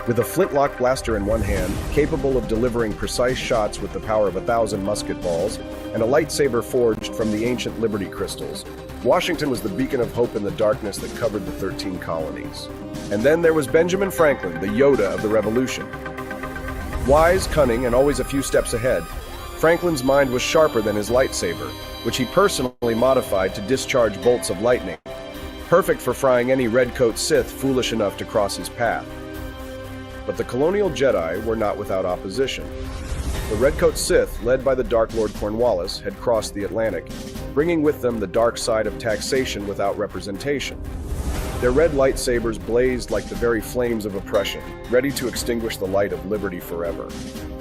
With a flintlock blaster in one hand, capable of delivering precise shots with the power of 1,000 musket balls, and a lightsaber forged from the ancient Liberty crystals, Washington was the beacon of hope in the darkness that covered the 13 colonies. And then there was Benjamin Franklin, the Yoda of the Revolution. Wise, cunning, and always a few steps ahead, Franklin's mind was sharper than his lightsaber, which he personally modified to discharge bolts of lightning, perfect for frying any redcoat Sith foolish enough to cross his path. But the colonial Jedi were not without opposition. The redcoat Sith, led by the Dark Lord Cornwallis, had crossed the Atlantic, bringing with them the dark side of taxation without representation. Their red lightsabers blazed like the very flames of oppression, ready to extinguish the light of liberty forever.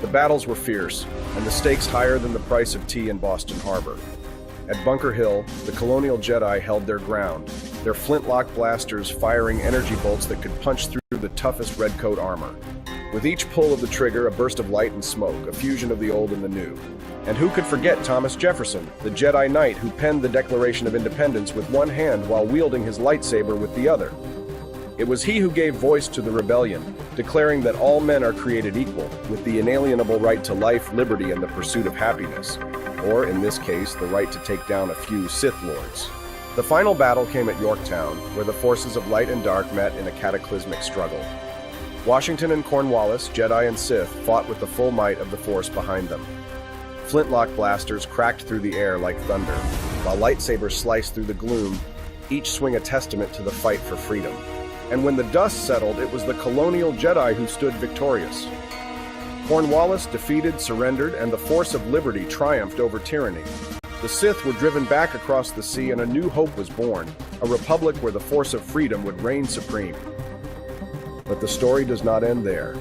The battles were fierce, and the stakes higher than the price of tea in Boston Harbor. At Bunker Hill, the colonial Jedi held their ground, their flintlock blasters firing energy bolts that could punch through the toughest redcoat armor. With each pull of the trigger, a burst of light and smoke, a fusion of the old and the new. And who could forget Thomas Jefferson, the Jedi Knight who penned the Declaration of Independence with one hand while wielding his lightsaber with the other? It was he who gave voice to the rebellion, declaring that all men are created equal, with the inalienable right to life, liberty, and the pursuit of happiness. Or, in this case, the right to take down a few Sith Lords. The final battle came at Yorktown, where the forces of light and dark met in a cataclysmic struggle. Washington and Cornwallis, Jedi and Sith, fought with the full might of the Force behind them. Flintlock blasters cracked through the air like thunder, while lightsabers sliced through the gloom, each swing a testament to the fight for freedom. And when the dust settled, it was the colonial Jedi who stood victorious. Cornwallis defeated, surrendered, and the force of liberty triumphed over tyranny. The Sith were driven back across the sea, and a new hope was born, a republic where the force of freedom would reign supreme. But the story does not end there.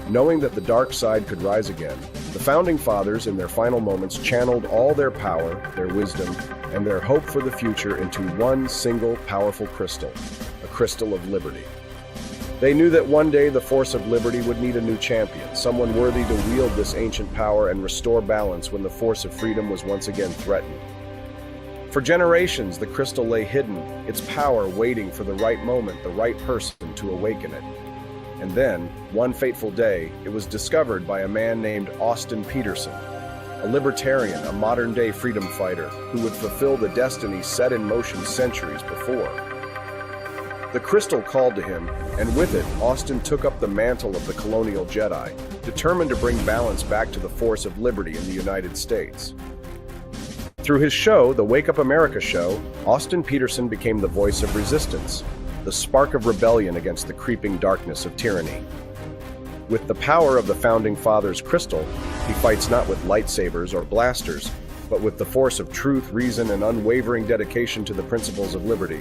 Knowing that the dark side could rise again, the Founding Fathers, in their final moments, channeled all their power, their wisdom, and their hope for the future into one single powerful crystal, a crystal of liberty. They knew that one day the force of liberty would need a new champion, someone worthy to wield this ancient power and restore balance when the force of freedom was once again threatened. For generations, the crystal lay hidden, its power waiting for the right moment, the right person to awaken it. And then, one fateful day, it was discovered by a man named Austin Peterson, a libertarian, a modern-day freedom fighter who would fulfill the destiny set in motion centuries before. The crystal called to him, and with it, Austin took up the mantle of the colonial Jedi, determined to bring balance back to the force of liberty in the United States. Through his show, the Wake Up America show, Austin Peterson became the voice of resistance, the spark of rebellion against the creeping darkness of tyranny. With the power of the Founding Fathers' crystal, he fights not with lightsabers or blasters, but with the force of truth, reason, and unwavering dedication to the principles of liberty.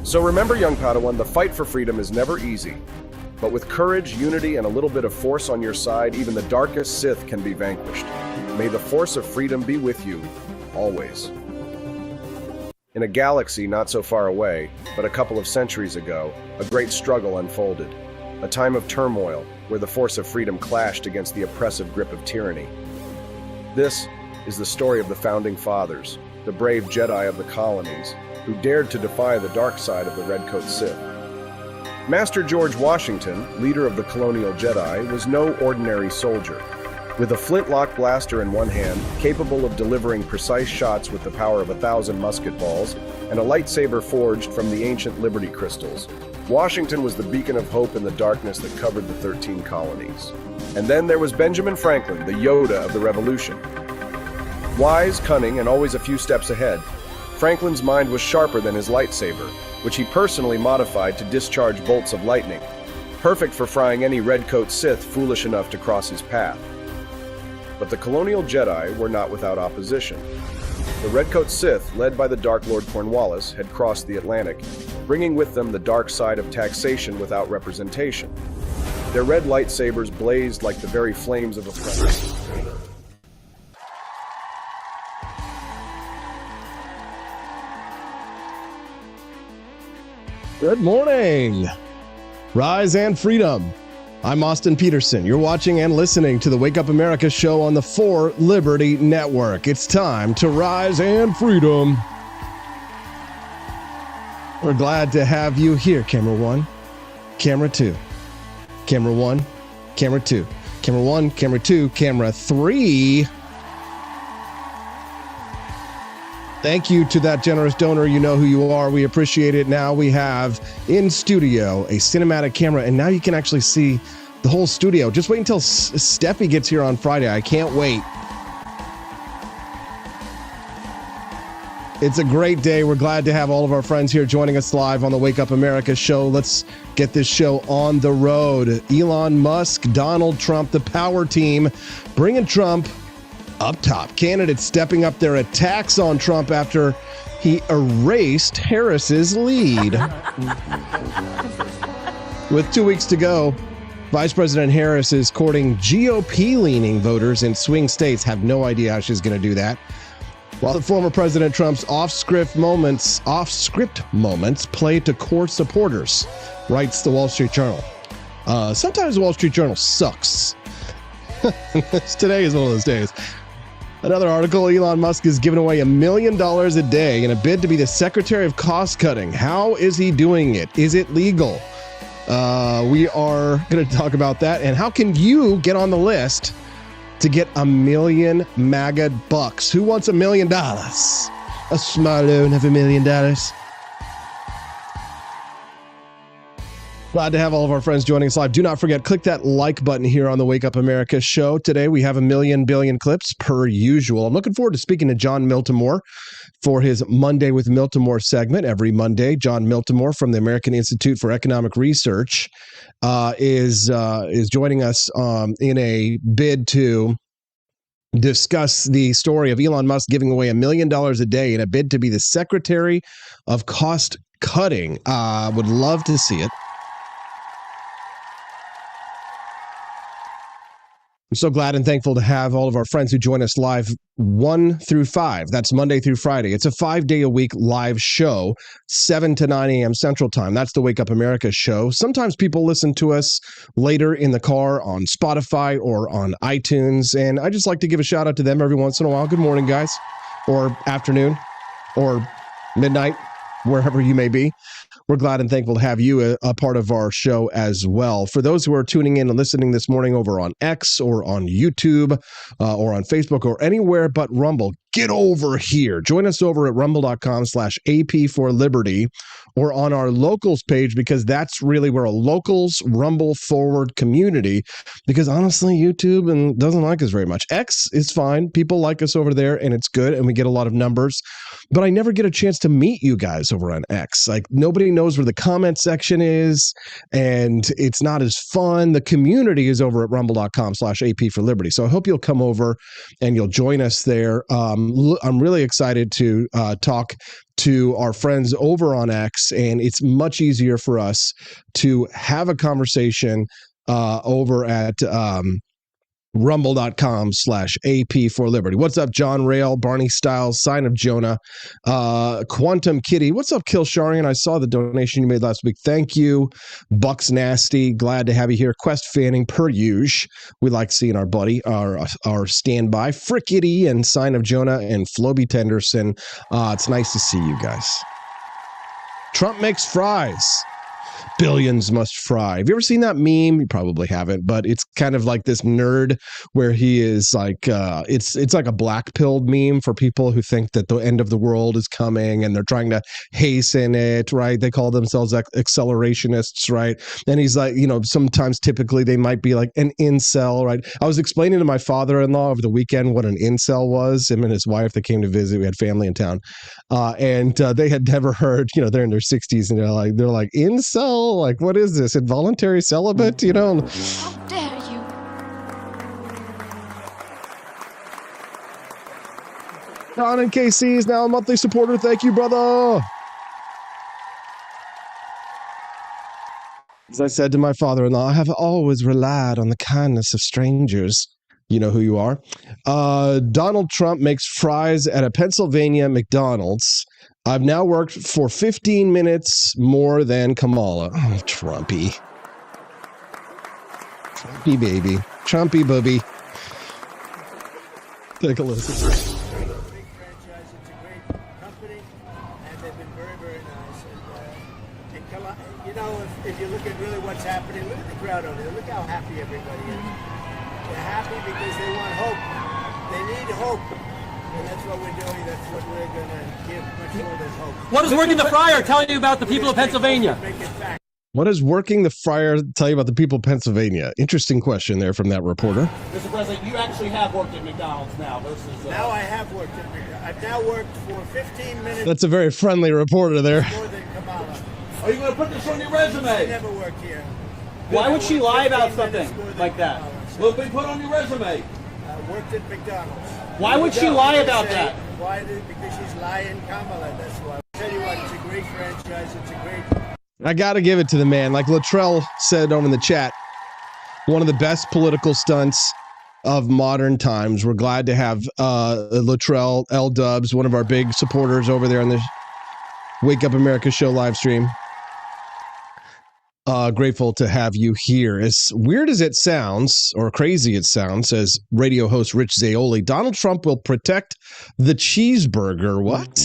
So remember, young Padawan, the fight for freedom is never easy, but with courage, unity, and a little bit of force on your side, even the darkest Sith can be vanquished. May the force of freedom be with you, always. In a galaxy not so far away, but a couple of centuries ago, a great struggle unfolded. A time of turmoil, where the force of freedom clashed against the oppressive grip of tyranny. This is the story of the Founding Fathers, the brave Jedi of the colonies, who dared to defy the dark side of the Redcoat Sith. Master George Washington, leader of the colonial Jedi, was no ordinary soldier. With a flintlock blaster in one hand, capable of delivering precise shots with the power of 1,000 musket balls, and a lightsaber forged from the ancient Liberty crystals, Washington was the beacon of hope in the darkness that covered the 13 colonies. And then there was Benjamin Franklin, the Yoda of the Revolution. Wise, cunning, and always a few steps ahead, Franklin's mind was sharper than his lightsaber, which he personally modified to discharge bolts of lightning, perfect for frying any redcoat Sith foolish enough to cross his path. But the colonial Jedi were not without opposition. The redcoat Sith, led by the Dark Lord Cornwallis, had crossed the Atlantic, bringing with them the dark side of taxation without representation. Their red lightsabers blazed like the very flames of oppression. Good morning. Rise and freedom. I'm Austin Peterson. You're watching and listening to the Wake Up America show on the 4 Liberty Network. It's time to rise and freedom. We're glad to have you here, Camera 1, Camera 2, Camera 1, camera 2. Camera 1, camera 2, camera 3. Thank you to that generous donor. You know who you are. We appreciate it. Now we have in studio a cinematic camera, and now you can actually see the whole studio. Just wait until Steffi gets here on Friday. I can't wait. It's a great day. We're glad to have all of our friends here joining us live on the Wake Up America show. Let's get this show on the road. Elon Musk, Donald Trump, the power team, bringing Trump up top. Candidates stepping up their attacks on Trump after he erased Harris's lead. With 2 weeks to go, Vice President Harris is courting GOP-leaning voters in swing states. Have no idea how she's going to do that. While the former President Trump's off-script moments play to core supporters, writes the Wall Street Journal. Sometimes the Wall Street Journal sucks. Today is one of those days. Another article, Elon Musk is giving away $1 million a day in a bid to be the Secretary of Cost Cutting. How is he doing it? Is it legal? We are going to talk about that. And how can you get on the list to get $1 million MAGA bucks? Who wants $1 million? A small loan of $1 million. Glad to have all of our friends joining us live. Do not forget, click that like button here on the Wake Up America show. Today we have 1 billion clips per usual. I'm looking forward to speaking to John Miltimore for his Monday with Miltimore segment. Every Monday, John Miltimore from the American Institute for Economic Research is joining us in a bid to discuss the story of Elon Musk giving away $1 million a day in a bid to be the Secretary of Cost Cutting. Would love to see it. I'm so glad and thankful to have all of our friends who join us live 1 through 5. That's Monday through Friday. It's a 5-day-a-week live show, 7 to 9 a.m. Central Time. That's the Wake Up America show. Sometimes people listen to us later in the car on Spotify or on iTunes, and I just like to give a shout out to them every once in a while. Good morning, guys, or afternoon, or midnight, wherever you may be. We're glad and thankful to have you a part of our show as well. For those who are tuning in and listening this morning over on X or on YouTube or on Facebook or anywhere but Rumble, get over here. Join us over at rumble.com/AP for Liberty or on our locals page, because that's really where a locals Rumble forward community, because honestly, YouTube doesn't like us very much. X is fine. People like us over there and it's good and we get a lot of numbers, but I never get a chance to meet you guys over on X. Like, nobody knows where the comment section is and it's not as fun. The community is over at rumble.com/AP for Liberty. So I hope you'll come over and you'll join us there. I'm really excited to talk to our friends over on X, and it's much easier for us to have a conversation over at rumble.com/AP for Liberty. What's up, John Rail, Barney Styles, Sign of Jonah, Quantum Kitty. What's up, Kilsharian? I saw the donation you made last week. Thank you. Bucks Nasty, glad to have you here. Quest Fanning, per usual. We like seeing our buddy, our standby. Frickity and Sign of Jonah and Floby Tenderson. It's nice to see you guys. Trump makes fries. Billions must fry. Have you ever seen that meme? You probably haven't, but it's kind of like this nerd where he is like, it's like a black pilled meme for people who think that the end of the world is coming and they're trying to hasten it, right? They call themselves accelerationists, right? And he's like, sometimes typically they might be like an incel, right? I was explaining to my father-in-law over the weekend what an incel was. Him and his wife, they came to visit. We had family in town. And they had never heard, they're in their 60s and they're like incel? Like, what is this? Involuntary celibate? How dare you? Don and KC is now a monthly supporter. Thank you, brother. As I said to my father-in-law, I have always relied on the kindness of strangers. You know who you are. Donald Trump makes fries at a Pennsylvania McDonald's. I've now worked for 15 minutes more than Kamala. Oh, Trumpy. Trumpy baby. Trumpy booby. Take a listen. It's a big franchise. It's a great company, and they've been very, very nice. And if you listen look at really what's happening. Look at the crowd over there. Look how happy everybody is. They're happy because they want hope. They need hope. And that's what we're doing. That's what we're going to give much more than hope. What is Working the Fryer telling you about the people of Pennsylvania? Make it fact. What does Working the Fryer tell you about the people of Pennsylvania? Interesting question there from that reporter. Mr. President, you actually have worked at McDonald's now versus... Now I have worked at McDonald's. I've now worked for 15 minutes That's a very friendly reporter there. more than Kamala. Are you going to put this on your I resume? never worked here. Why would she lie about 15 minutes something more than like that? Kamala. Will it be put on your resume? I worked at McDonald's. Why would she lie about that? Why? Because she's lying, Kamala. That's why. I'll tell you what, it's a great franchise. It's a great... I got to give it to the man. Like Latrell said over in the chat, one of the best political stunts of modern times. We're glad to have Latrell L. Dubs, one of our big supporters over there on the Wake Up America show live stream. Grateful to have you here. As weird as it sounds, or crazy it sounds, says radio host Rich Zaioli, Donald Trump will protect the cheeseburger. What?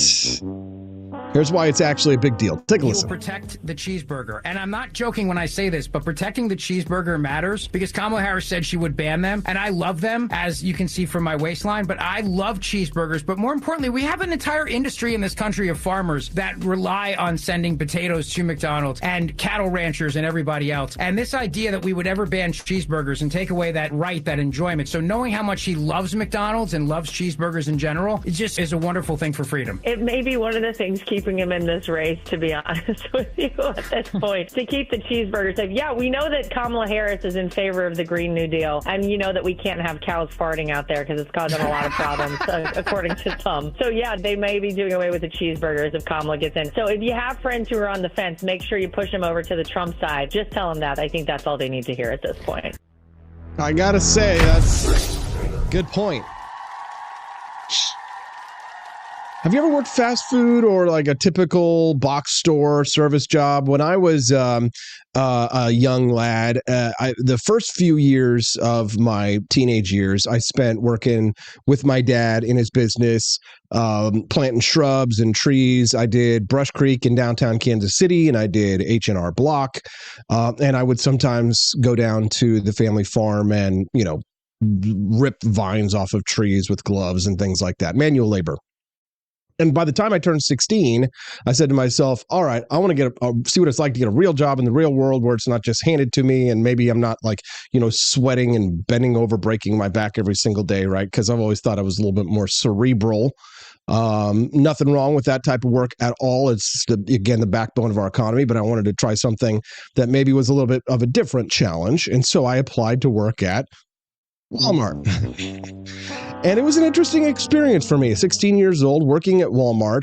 Here's why it's actually a big deal. Take a He listen. will protect the cheeseburger. And I'm not joking when I say this, but protecting the cheeseburger matters because Kamala Harris said she would ban them. And I love them, as you can see from my waistline, but I love cheeseburgers. But more importantly, we have an entire industry in this country of farmers that rely on sending potatoes to McDonald's and cattle ranchers and everybody else. And this idea that we would ever ban cheeseburgers and take away that right, that enjoyment. So knowing how much he loves McDonald's and loves cheeseburgers in general, it just is a wonderful thing for freedom. It may be one of the things keeping him in this race, to be honest with you, at this point, to keep the cheeseburger safe. Yeah, we know that Kamala Harris is in favor of the Green New Deal, and you know that we can't have cows farting out there because it's causing a lot of problems, according to some. So yeah, they may be doing away with the cheeseburgers if Kamala gets in. So if you have friends who are on the fence, make sure you push them over to the Trump side. Just tell them that. I think that's all they need to hear at this point. I gotta say, that's a good point. Have you ever worked fast food or like a typical box store service job? When I was a young lad, the first few years of my teenage years, I spent working with my dad in his business, planting shrubs and trees. I did Brush Creek in downtown Kansas City, and I did H&R Block. And I would sometimes go down to the family farm and, rip vines off of trees with gloves and things like that, manual labor. And by the time I turned 16, I said to myself, all right, I want to see what it's like to get a real job in the real world where it's not just handed to me. And maybe I'm not sweating and bending over, breaking my back every single day, right? Because I've always thought I was a little bit more cerebral. Nothing wrong with that type of work at all. It's, again, the backbone of our economy. But I wanted to try something that maybe was a little bit of a different challenge. And so I applied to work at Walmart. And it was an interesting experience for me. 16 years old, working at Walmart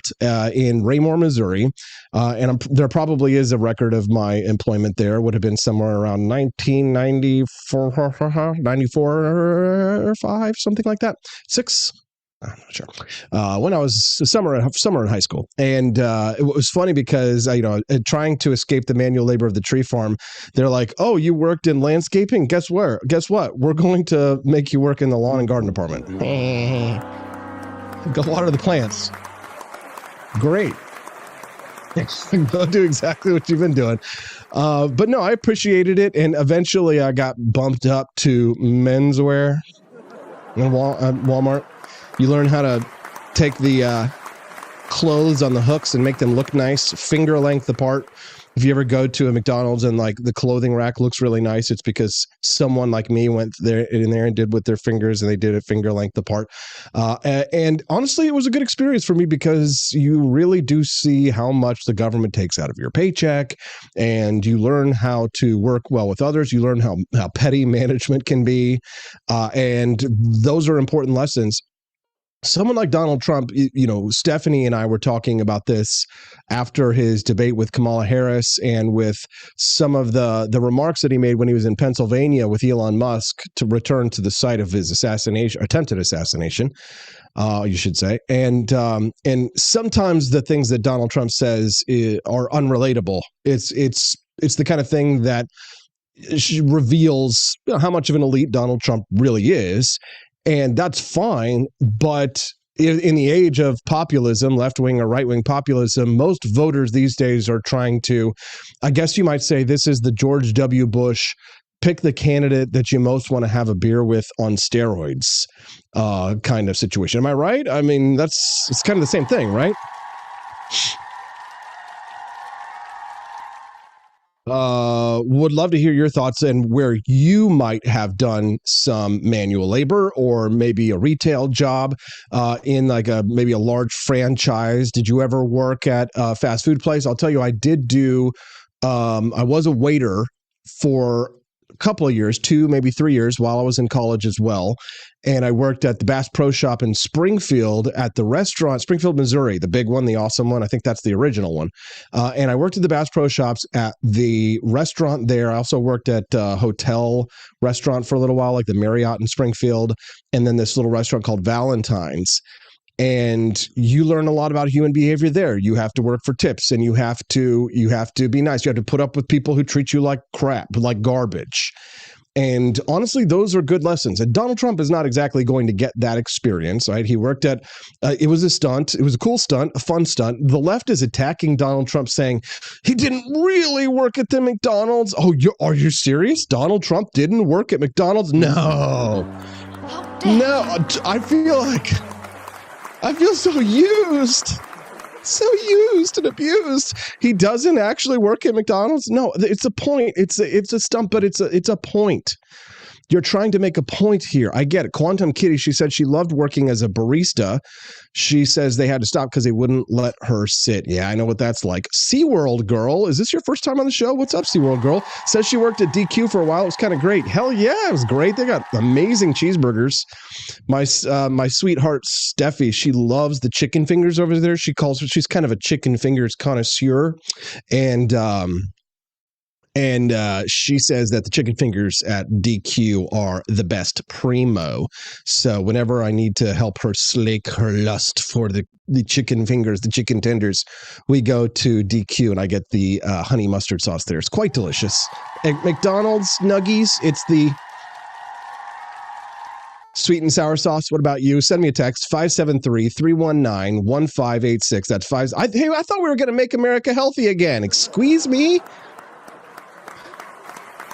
in Raymore, Missouri. There probably is a record of my employment there. It would have been somewhere around 1994, 94 or 5, something like that. 6. I'm not sure. When I was summer in high school. And it was funny because, trying to escape the manual labor of the tree farm, they're like, oh, you worked in landscaping? Guess what? We're going to make you work in the lawn and garden department. Go water the plants. Great. Go do exactly what you've been doing. But no, I appreciated it. And eventually I got bumped up to menswear at Walmart. You learn how to take the clothes on the hooks and make them look nice, finger length apart. If you ever go to a McDonald's and like the clothing rack looks really nice, it's because someone like me went there and did with their fingers, and they did it finger length apart. And honestly, it was a good experience for me because you really do see how much the government takes out of your paycheck, and you learn how to work well with others. You learn how petty management can be, and those are important lessons. Someone like Donald Trump, Stephanie and I were talking about this after his debate with Kamala Harris and with some of the remarks that he made when he was in Pennsylvania with Elon Musk to return to the site of his attempted assassination, you should say. And sometimes the things that Donald Trump says are unrelatable. It's the kind of thing that reveals how much of an elite Donald Trump really is. And that's fine, but in the age of populism, left-wing or right-wing populism, most voters these days are trying to, I guess you might say, this is the George W. Bush pick the candidate that you most want to have a beer with on steroids kind of situation. Am I right? I mean, it's kind of the same thing, right? Would love to hear your thoughts and where you might have done some manual labor or maybe a retail job in like maybe a large franchise. Did you ever work at a fast food place? I'll tell you, I did do, I was a waiter for a couple of years, 2, maybe 3 years while I was in college as well. And I worked at the Bass Pro Shop in Springfield at the restaurant, Springfield, Missouri, the big one, the awesome one. I think that's the original one. And I worked at the Bass Pro Shops at the restaurant there. I also worked at a hotel restaurant for a little while, like the Marriott in Springfield, and then this little restaurant called Valentine's. And you learn a lot about human behavior there. You have to work for tips, and you have to be nice. You have to put up with people who treat you like crap, like garbage. And honestly, those are good lessons. And Donald Trump is not exactly going to get that experience, right? He worked at, it was a stunt. It was a cool stunt, a fun stunt. The left is attacking Donald Trump, saying he didn't really work at the McDonald's. Oh, are you serious? Donald Trump didn't work at McDonald's? No. No, I feel so used. So used and abused. He doesn't actually work at McDonald's. No, it's a point. It's a stump, but it's a point. You're trying to make a point here. I get it. Quantum Kitty, she said she loved working as a barista. She says they had to stop because they wouldn't let her sit. Yeah, I know what that's like. SeaWorld Girl, is this your first time on the show? What's up, SeaWorld Girl? Says she worked at DQ for a while. It was kind of great. Hell yeah, it was great. They got amazing cheeseburgers. My sweetheart Steffi, she loves the chicken fingers over there. She's kind of a chicken fingers connoisseur. And she says that the chicken fingers at DQ are the best primo. So whenever I need to help her slake her lust for the chicken fingers, the chicken tenders, we go to DQ and I get the honey mustard sauce there. It's quite delicious. At McDonald's Nuggies, it's the sweet and sour sauce. What about you? Send me a text, 573-319-1586. That's 5. Hey, I thought we were going to make America healthy again. Excuse me?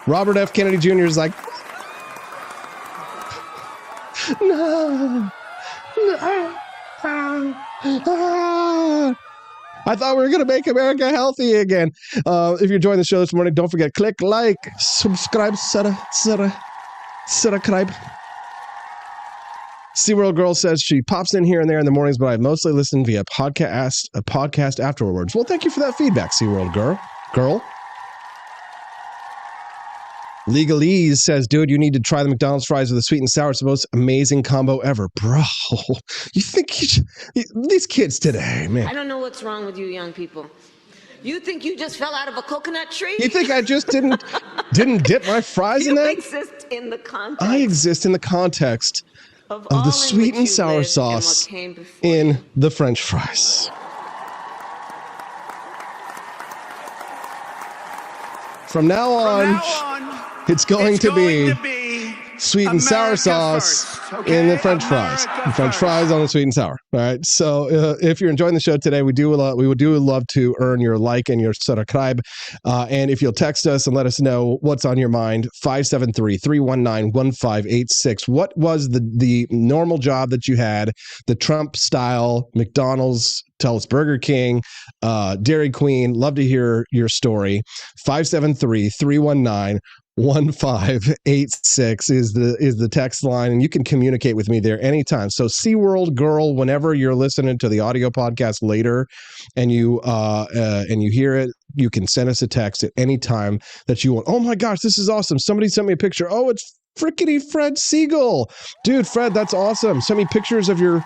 Robert F. Kennedy Jr. is like, no. I thought we were going to make America healthy again. If you're enjoying the show this morning, don't forget, click like, subscribe, subscribe. SeaWorld Girl says she pops in here and there in the mornings, but I mostly listen via podcast afterwards. Well, thank you for that feedback, SeaWorld Girl. Legalese says, dude, you need to try the McDonald's fries with the sweet and sour. It's the most amazing combo ever. Bro, you think these kids today, man. I don't know what's wrong with you young people. You think you just fell out of a coconut tree? You think I just didn't dip my fries in that? You exist in the context. I exist in the context of the sweet and sour sauce in the French fries. From now on, it's going to be sweet and sour sauce in the French fries. The French fries on the sweet and sour. All right. So if you're enjoying the show today, we would love to earn your like and your subscribe. And if you'll text us and let us know what's on your mind, 573-319-1586. What was the normal job that you had, the Trump style McDonald's? Tell us Burger King, Dairy Queen. Love to hear your story. 573-319-1586 is the text line, and you can communicate with me there anytime. So SeaWorld Girl, whenever you're listening to the audio podcast later and you hear it, you can send us a text at any time that you want. Oh my gosh, this is awesome. Somebody sent me a picture. Oh, it's frickety Fred Siegel. Dude, Fred, that's awesome. Send me pictures of your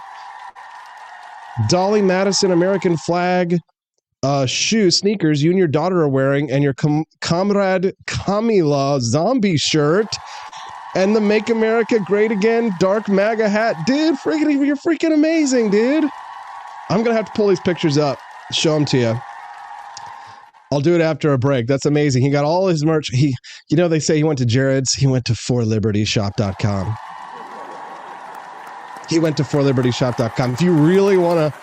Dolly Madison American flag sneakers you and your daughter are wearing, and your Comrade Kamala zombie shirt, and the Make America Great Again dark MAGA hat. Dude, you're freaking amazing, dude. I'm gonna have to pull these pictures up, show them to you. I'll do it after a break. That's amazing. He got all his merch. They say he went to Jared's. He went to forlibertyshop.com. he went to forlibertyshop.com. If you really want to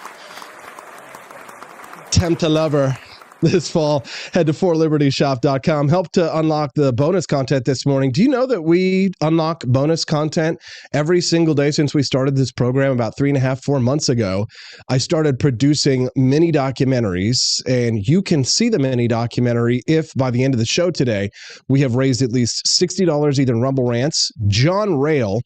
tempt a lover this fall, head to forlibertyshop.com. Help to unlock the bonus content this morning. Do you know that we unlock bonus content every single day since we started this program about 4 months ago? I started producing mini documentaries, and you can see the mini documentary if by the end of the show today, we have raised at least $60 either in Rumble Rants. John Rail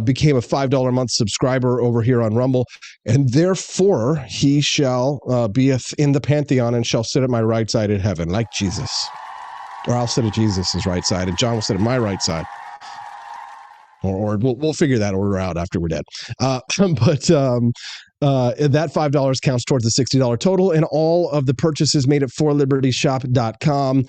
became a $5 a month subscriber over here on Rumble, and therefore he shall be in the pantheon and shall sit at my right side in heaven, like Jesus. Or I'll sit at Jesus' right side, and John will sit at my right side. Or we'll figure that order out after we're dead. That $5 counts towards the $60 total, and all of the purchases made at forlibertyshop.com,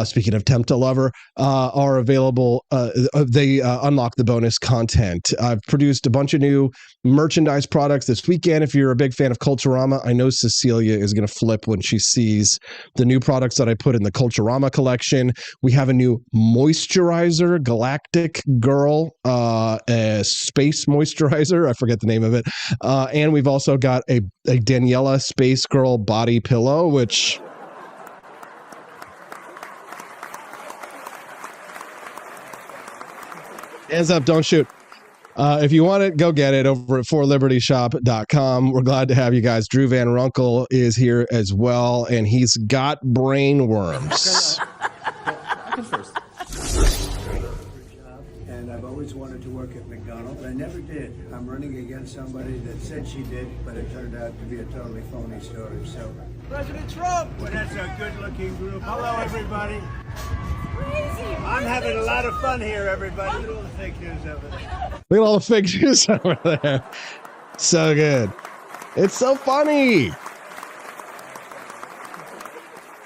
speaking of Tempt a Lover, are available. They unlock the bonus content. I've produced a bunch of new merchandise products this weekend. If you're a big fan of Culturama, I know Cecilia is going to flip when she sees the new products that I put in the Culturama collection. We have a new moisturizer, Galactic Girl, space moisturizer. I forget the name of it. And we've also got a Daniela Space Girl body pillow, which hands up, don't shoot. If you want it, go get it over at forlibertyshop.com. We're glad to have you guys. Drew Van Runkle is here as well, and he's got brain worms. And I've always wanted to work at McDonald's. I never did. I'm running against somebody that said she did, but it turned out to be a totally phony story. So, President Trump! Well, that's a good-looking group. Hello, everybody. I'm having a lot of fun here, everybody. Look at all the fake news over there. Look at all the fake news over there. So good. It's so funny.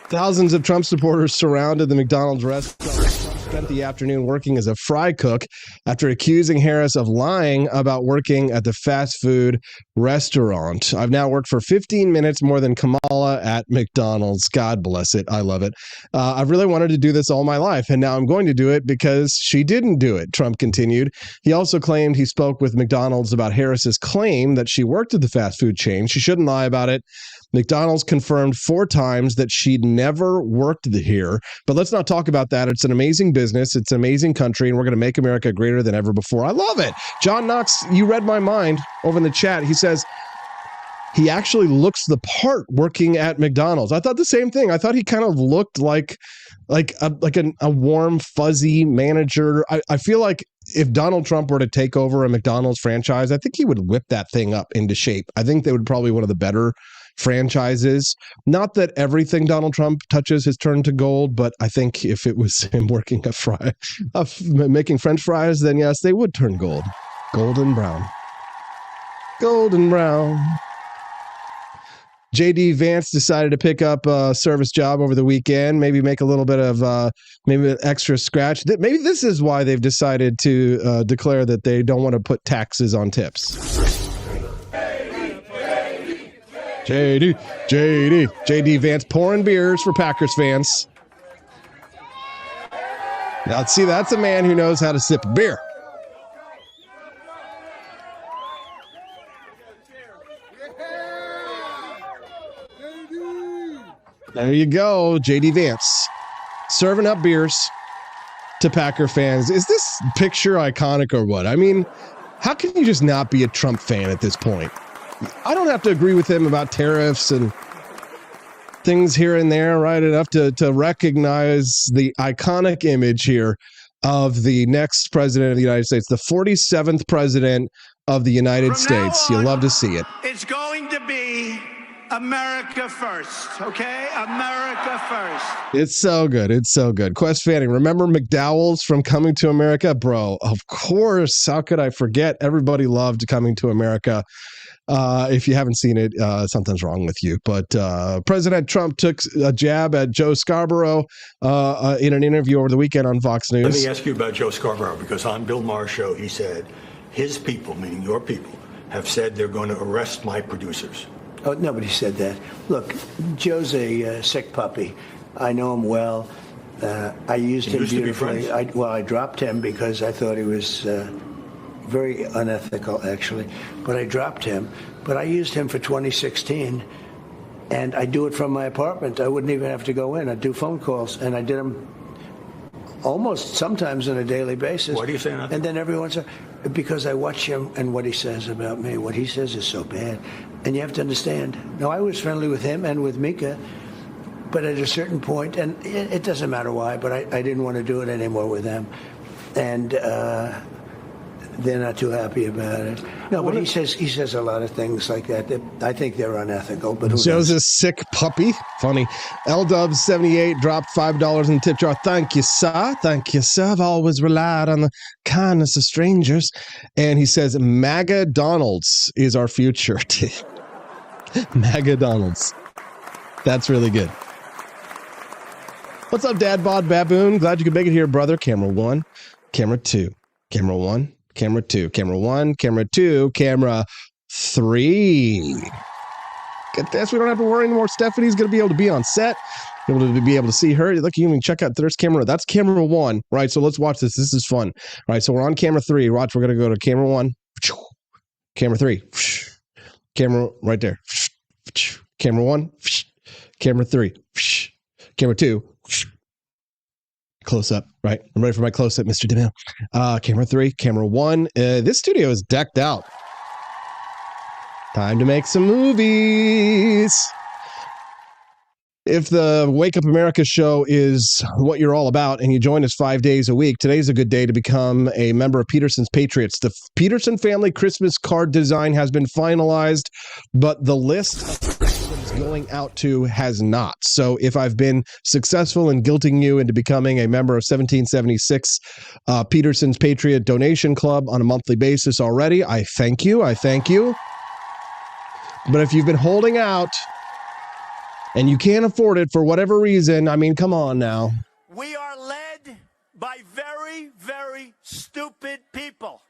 Thousands of Trump supporters surrounded the McDonald's restaurant. Trump spent the afternoon working as a fry cook after accusing Harris of lying about working at the fast food restaurant. I've now worked for 15 minutes more than Kamala at McDonald's. God bless it. I love it. I've really wanted to do this all my life, and now I'm going to do it because she didn't do it, Trump continued. He also claimed he spoke with McDonald's about Harris's claim that she worked at the fast food chain. She shouldn't lie about it. McDonald's confirmed 4 times that she'd never worked here. But let's not talk about that. It's an amazing business. It's an amazing country, and we're going to make America greater than ever before. I love it. John Knox, you read my mind over in the chat. He says he actually looks the part working at McDonald's. I thought the same thing. I thought he kind of looked like a warm, fuzzy manager. I feel like if Donald Trump were to take over a McDonald's franchise, I think he would whip that thing up into shape. I think they would probably one of the better franchises. Not that everything Donald Trump touches has turned to gold, but I think if it was him working making French fries, then yes, they would turn gold. Golden brown. Golden brown. JD Vance decided to pick up a service job over the weekend, maybe make a little bit of maybe an extra scratch. Maybe this is why they've decided to declare that they don't want to put taxes on tips. JD Vance pouring beers for Packers fans. Now, see, that's a man who knows how to sip beer. There you go, JD Vance, serving up beers to Packer fans. Is this picture iconic or what? I mean, how can you just not be a Trump fan at this point? I don't have to agree with him about tariffs and things here and there, right? Enough to recognize the iconic image here of the next president of the United States, the 47th president of the United States. You'll love to see it. It's going to be America first, okay? America first. It's so good. It's so good. Quest Fanning, remember McDowell's from Coming to America? Bro, of course. How could I forget? Everybody loved Coming to America. If you haven't seen it, something's wrong with you. But President Trump took a jab at Joe Scarborough in an interview over the weekend on Fox News. Let me ask you about Joe Scarborough, because on Bill Maher's show, he said his people, meaning your people, have said they're going to arrest my producers. Oh, nobody said that. Look, Joe's a sick puppy. I know him well. I used him beautifully. I dropped him because I thought he was very unethical, actually. But I dropped him. But I used him for 2016, and I do it from my apartment. I wouldn't even have to go in. I'd do phone calls, and I did them almost sometimes on a daily basis. Why do you say nothing? And then everyone's because I watch him and what he says about me. What he says is so bad. And you have to understand. Now, I was friendly with him and with Mika, but at a certain point, and it doesn't matter why, but I didn't want to do it anymore with them. And they're not too happy about it. No, but he says a lot of things like that I think they're unethical. But Joe's a sick puppy. Funny. LDub78 dropped $5 in the tip jar. Thank you, sir. Thank you, sir. I've always relied on the kindness of strangers. And he says, McDonald's is our future. McDonald's. That's really good. What's up, Dad Bod Baboon? Glad you could make it here, brother. Camera 1, camera 2, camera 1, camera 2, camera 1, camera 2, camera 3. Get this. We don't have to worry anymore. Stephanie's going to be able to be on set. Be able to see her. Look, you can check out there's camera. That's camera 1. Right. So let's watch this. This is fun. All right. So we're on camera 3. Watch. We're going to go to camera 1. Camera 3. Camera right there. Camera 1. Camera 3. Camera 2. Close up, right? I'm ready for my close up, Mr. DeMille. Camera 3, camera 1. This studio is decked out. Time to make some movies. If the Wake Up America show is what you're all about and you join us 5 days a week, today's a good day to become a member of Peterson's Patriots. The Peterson family Christmas card design has been finalized, but the list going out to has not. So if I've been successful in guilting you into becoming a member of 1776 Peterson's Patriot Donation Club on a monthly basis already, I thank you. I thank you. But if you've been holding out and you can't afford it for whatever reason, I mean, come on now. We are led by very, very stupid people.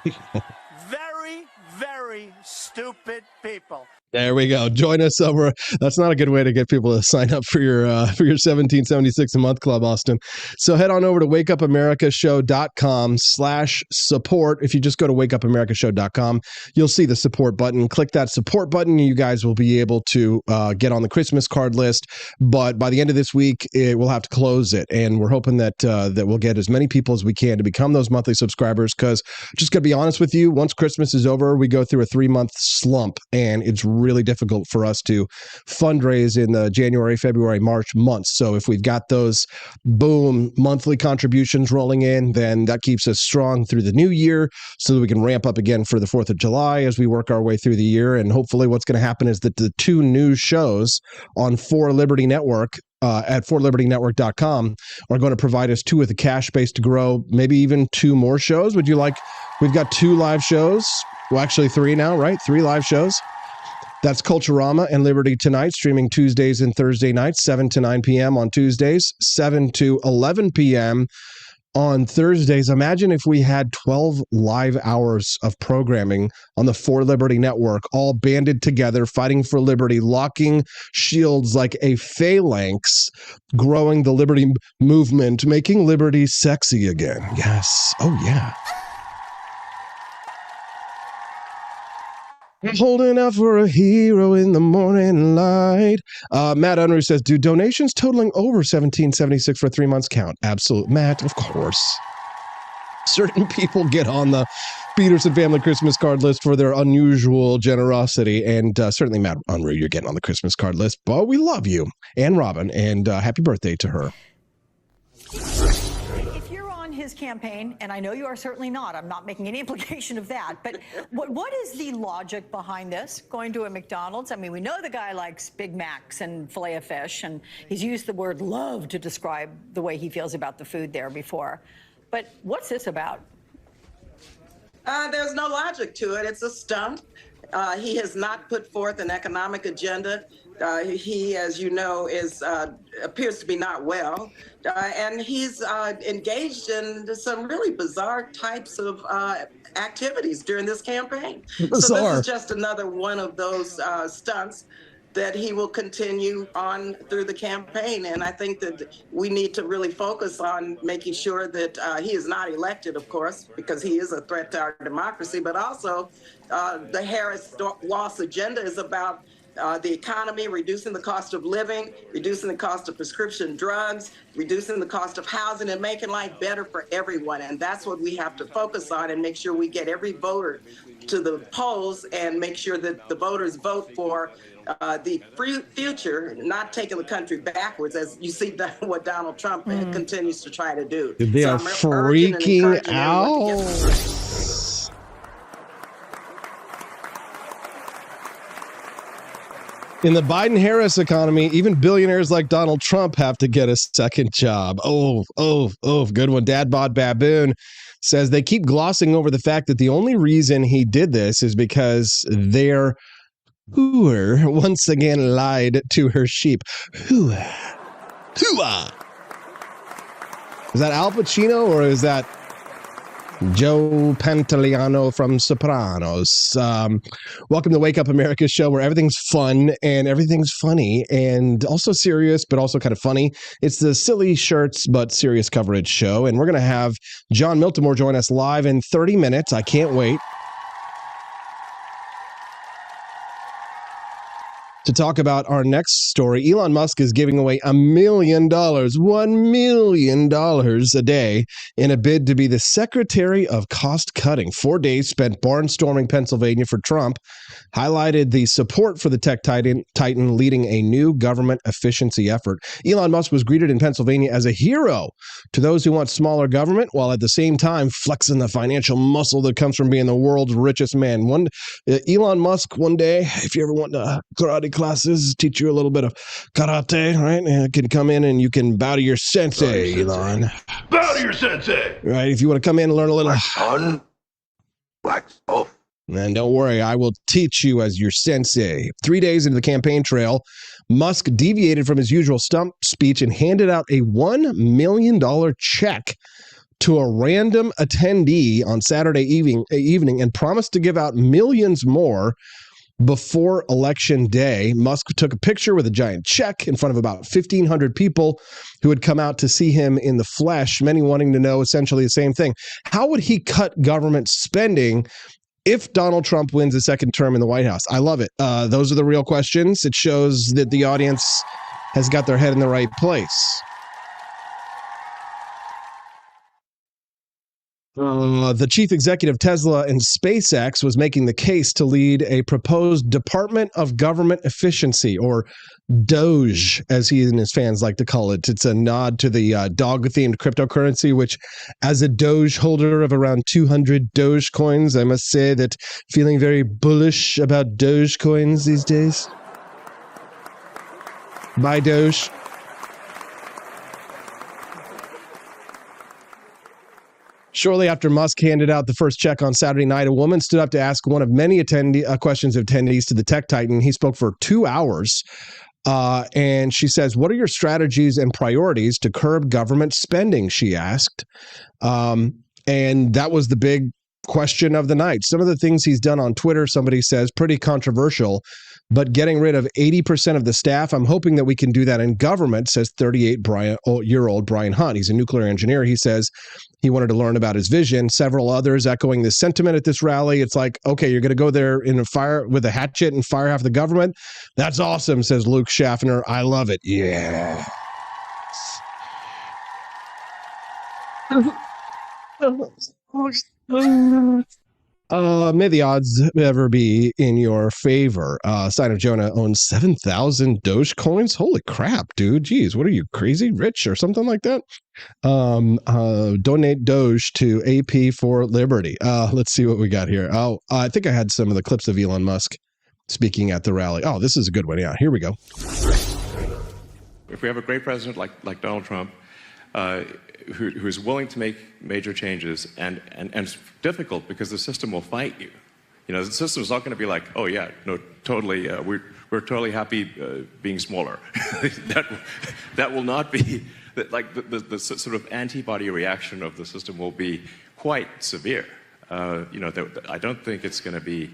Very, very stupid people. There we go. Join us over. That's not a good way to get people to sign up for your 1776 a month club, Austin. So head on over to wakeupAmericaShow.com/support. If you just go to wakeupAmericaShow.com, you'll see the support button. Click that support button, and you guys will be able to get on the Christmas card list. But by the end of this week, we'll have to close it, and we're hoping that we'll get as many people as we can to become those monthly subscribers. Because just gonna be honest with you, once Christmas is over, we go through a 3-month slump, and it's really difficult for us to fundraise in the January, February, March months. So if we've got those boom monthly contributions rolling in, then that keeps us strong through the new year so that we can ramp up again for the 4th of July as we work our way through the year. And hopefully what's going to happen is that the 2 new shows on 4 Liberty Network at 4libertynetwork.com are going to provide us 2 with the cash base to grow, maybe even 2 more shows. Would you like, we've got 2 live shows. Well, actually 3 now, right? 3 live shows. That's Culturama and Liberty Tonight, streaming Tuesdays and Thursday nights, 7 to 9 p.m. on Tuesdays, 7 to 11 p.m. on Thursdays. Imagine if we had 12 live hours of programming on the 4 Liberty Network, all banded together, fighting for liberty, locking shields like a phalanx, growing the liberty movement, making liberty sexy again. Yes. Oh, yeah. Holding out for a hero in the morning light. Matt Unruh says, do donations totaling over 1776 for 3 months count? Absolute, Matt, of course. Certain people get on the Peterson family Christmas card list for their unusual generosity, and certainly Matt Unruh, you're getting on the Christmas card list, but we love you, and Robin, and happy birthday to her. His campaign, and I know you are certainly not. I'm not making any implication of that. But what is the logic behind this? Going to a McDonald's? I mean, we know the guy likes Big Macs and filet of fish, and he's used the word love to describe the way he feels about the food there before. But what's this about? There's no logic to it. It's a stunt. He has not put forth an economic agenda. He, as you know, appears to be not well, and he's engaged in some really bizarre types of activities during this campaign. So this is just another one of those stunts. that he will continue on through the campaign. And I think that we need to really focus on making sure that he is not elected, of course, because he is a threat to our democracy, but also the Harris-Walsh agenda is about the economy, reducing the cost of living, reducing the cost of prescription drugs, reducing the cost of housing, and making life better for everyone. And that's what we have to focus on and make sure we get every voter to the polls and make sure that the voters vote for the future, not taking the country backwards, as you see what Donald Trump continues to try to do. They are freaking out. In the Biden-Harris economy, even billionaires like Donald Trump have to get a second job. Oh, good one. Dad Bod Baboon says they keep glossing over the fact that the only reason he did this is because their hooer once again lied to her sheep. Hooah. Hooah. Is that Al Pacino or is that Joe Pantoliano from Sopranos? Welcome to Wake Up America show, where everything's fun and everything's funny and also serious, but also kind of funny. It's the silly shirts, but serious coverage show. And we're going to have John Miltimore join us live in 30 minutes. I can't wait to talk about our next story. Elon Musk is giving away $1 million a day in a bid to be the Secretary of Cost Cutting. 4 days spent barnstorming Pennsylvania for Trump highlighted the support for the tech titan leading a new government efficiency effort. Elon Musk was greeted in Pennsylvania as a hero to those who want smaller government, while at the same time flexing the financial muscle that comes from being the world's richest man. Elon Musk, one day, if you ever want karate classes, teach you a little bit of karate, right? You can come in and you can bow to your sensei, Elon. Bow to your sensei. Right? If you want to come in and learn a little. On. Wax off. And don't worry, I will teach you as your sensei. 3 days into the campaign trail, Musk deviated from his usual stump speech and handed out a $1 million check to a random attendee on Saturday evening and promised to give out millions more before Election Day. Musk took a picture with a giant check in front of about 1,500 people who had come out to see him in the flesh, many wanting to know essentially the same thing. How would he cut government spending if Donald Trump wins a second term in the White House? I love it. Those are the real questions. It shows that the audience has got their head in the right place. The chief executive of Tesla and SpaceX was making the case to lead a proposed Department of Government Efficiency, or Doge, as he and his fans like to call it. It's a nod to the dog-themed cryptocurrency, which, as a Doge holder of around 200 Doge coins, I must say that feeling very bullish about Doge coins these days. Buy Doge. Shortly after Musk handed out the first check on Saturday night, a woman stood up to ask one of many questions of attendees to the tech titan. He spoke for 2 hours, and she says, "What are your strategies and priorities to curb government spending?" she asked. And that was the big question of the night. Some of the things he's done on Twitter, somebody says, pretty controversial, but getting rid of 80% of the staff, I'm hoping that we can do that in government, says 38-year-old Brian Hunt. He's a nuclear engineer. He says he wanted to learn about his vision. Several others echoing this sentiment at this rally. It's like, okay, you're going to go there in a fire with a hatchet and fire half the government? That's awesome, says Luke Schaffner. I love it. Yeah. May the odds ever be in your favor. Sign of Jonah owns 7,000 Doge coins. Holy crap, dude. Jeez, what are you, crazy rich or something like that? Donate Doge to AP for Liberty. Let's see what we got here. Oh, I think I had some of the clips of Elon Musk speaking at the rally. Oh, this is a good one. Yeah, here we go. If we have a great president like Donald Trump, who's willing to make major changes, and it's difficult because the system will fight you. You know, the system is not going to be like, oh yeah, no, totally, we're totally happy being smaller. that will not be like the sort of antibody reaction of the system will be quite severe. You know, I don't think it's going to be.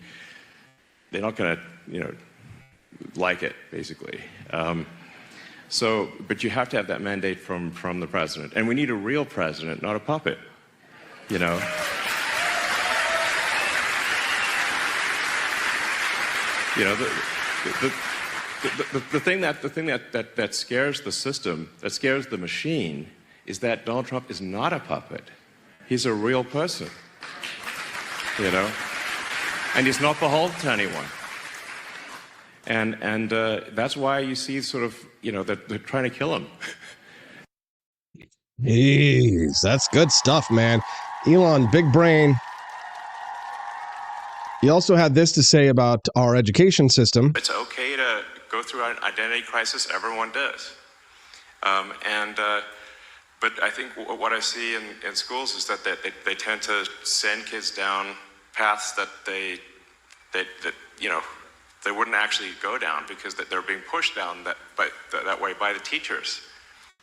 They're not going to, you know, like it, basically. But you have to have that mandate from the president. And we need a real president, not a puppet, you know? You know, the thing that scares the system, that scares the machine, is that Donald Trump is not a puppet. He's a real person, you know? And he's not beholden to anyone. And that's why you see sort of, you know, that they're trying to kill him. Jeez, that's good stuff, man. Elon, big brain. He also had this to say about our education system. It's okay to go through an identity crisis. Everyone does. But I think what I see in schools is that they tend to send kids down paths that they wouldn't actually go down, because they're being pushed down that way by the teachers,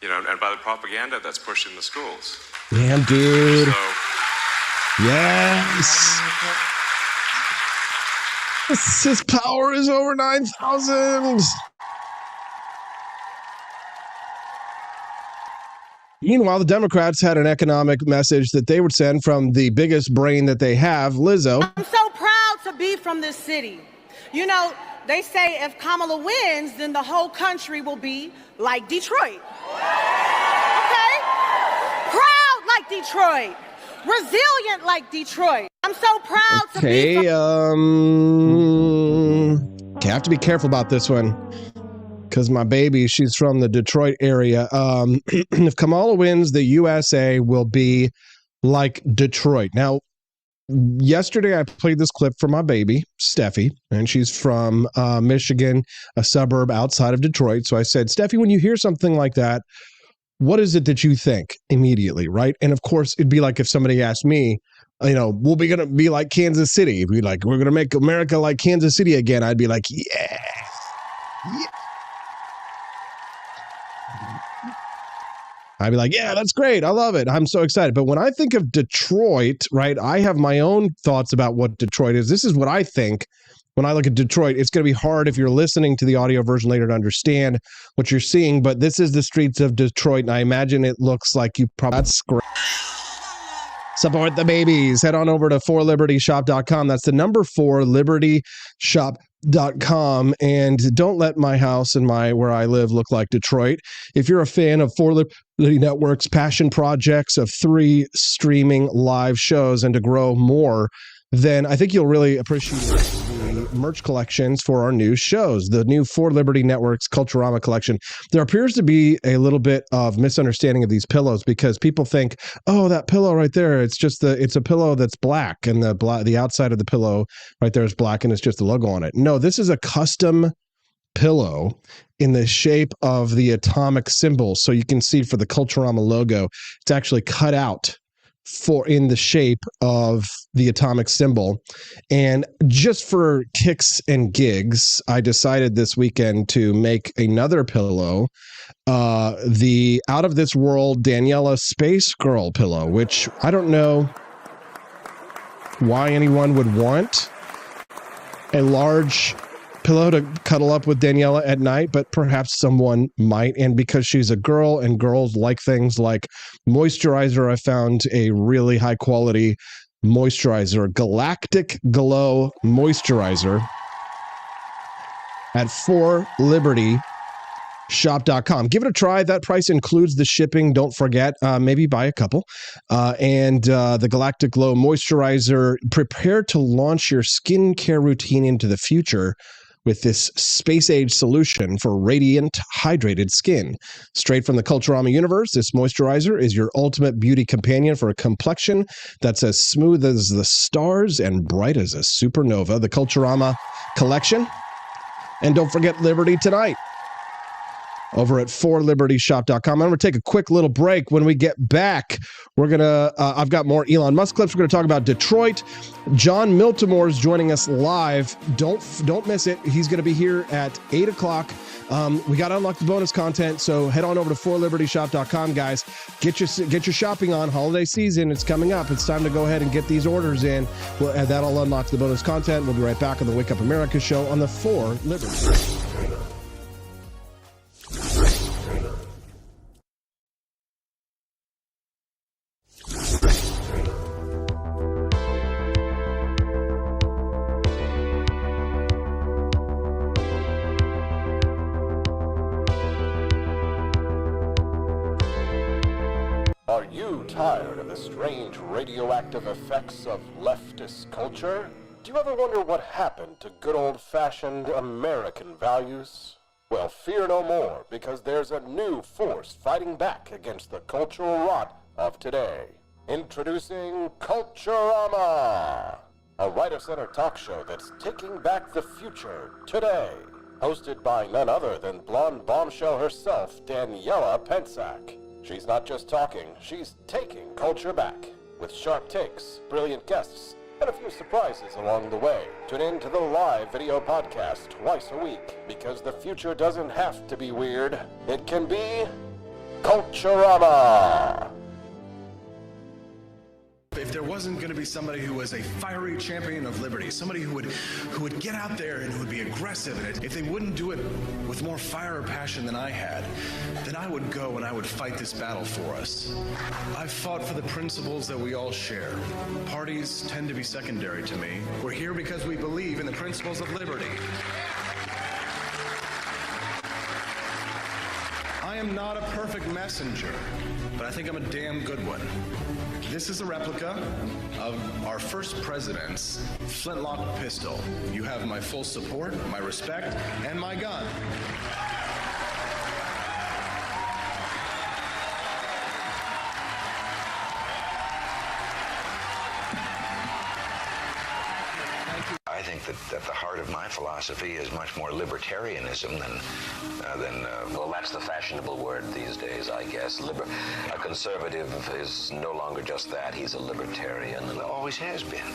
you know, and by the propaganda that's pushed in the schools. Damn, dude. Yes. His power is over 9,000. Meanwhile, the Democrats had an economic message that they would send from the biggest brain that they have, Lizzo. I'm so proud to be from this city. You know, they say if Kamala wins, then the whole country will be like Detroit. Okay? Proud like Detroit. Resilient like Detroit. I'm so proud to be from... have to be careful about this one, because my baby, she's from the Detroit area. If Kamala wins, the USA will be like Detroit. Now, yesterday I played this clip for my baby, Steffi, and she's from Michigan, a suburb outside of Detroit. So I said, Steffi, when you hear something like that, what is it that you think immediately, right? And of course, it'd be like if somebody asked me, you know, we're going to be like Kansas City. It'd be like, we're going to make America like Kansas City again. I'd be like, yeah. I'd be like, yeah, that's great. I love it. I'm so excited. But when I think of Detroit, right, I have my own thoughts about what Detroit is. This is what I think when I look at Detroit. It's going to be hard if you're listening to the audio version later to understand what you're seeing. But this is the streets of Detroit. And I imagine it looks like you probably... That's great. Support the babies. Head on over to 4libertyshop.com. That's the number 4libertyshop.com. And don't let my house and where I live look like Detroit. If you're a fan of 4 Liberty Network's passion projects of 3 streaming live shows and to grow more, then I think you'll really appreciate the merch collections for our new shows, the new 4 Liberty Network's Culturama collection. There appears to be a little bit of misunderstanding of these pillows, because people think, oh, that pillow right there, it's a pillow that's black, and the outside of the pillow right there is black, and it's just the logo on it. No, this is a custom pillow in the shape of the atomic symbol. So you can see for the Culturama logo, it's actually cut out in the shape of the atomic symbol. And just for kicks and gigs, I decided this weekend to make another pillow, the Out of This World Daniela Space Girl pillow, which I don't know why anyone would want a large pillow to cuddle up with Daniela at night, but perhaps someone might. And because she's a girl and girls like things like moisturizer, I found a really high quality moisturizer, Galactic Glow Moisturizer, at 4libertyshop.com. Give it a try. That price includes the shipping. Don't forget, maybe buy a couple. And the Galactic Glow Moisturizer, prepare to launch your skincare routine into the future with this space-age solution for radiant, hydrated skin. Straight from the Culturama universe, this moisturizer is your ultimate beauty companion for a complexion that's as smooth as the stars and bright as a supernova. The Culturama collection. And don't forget Liberty Tonight over at 4libertyshop.com. I'm going to take a quick little break. When we get back, we're going to, I've got more Elon Musk clips. We're going to talk about Detroit. John Miltimore is joining us live. Don't miss it. He's going to be here at 8 o'clock. We got to unlock the bonus content, so head on over to 4libertyshop.com, guys. Get your shopping on. Holiday season, it's coming up. It's time to go ahead and get these orders in. That'll unlock the bonus content. We'll be right back on the Wake Up America show on the 4 Liberty. you tired of the strange radioactive effects of leftist culture? Do you ever wonder what happened to good old-fashioned American values? Well, fear no more, because there's a new force fighting back against the cultural rot of today. Introducing Culturama, a right-of-center talk show that's taking back the future today. Hosted by none other than blonde bombshell herself, Daniela Pensack. She's not just talking, she's taking culture back. With sharp takes, brilliant guests, and a few surprises along the way. Tune in to the live video podcast twice a week, because the future doesn't have to be weird. It can be Culturama. If there wasn't going to be somebody who was a fiery champion of liberty, somebody who would get out there and who would be aggressive, and if they wouldn't do it with more fire or passion than I had, then I would go and I would fight this battle for us. I've fought for the principles that we all share. Parties tend to be secondary to me. We're here because we believe in the principles of liberty. I am not a perfect messenger, but I think I'm a damn good one. This is a replica of our first president's flintlock pistol. You have my full support, my respect, and my gun. I think that at the heart of my philosophy is much more libertarianism than well, that's the fashionable word these days, I guess. A conservative is no longer just that. He's a libertarian and always has been.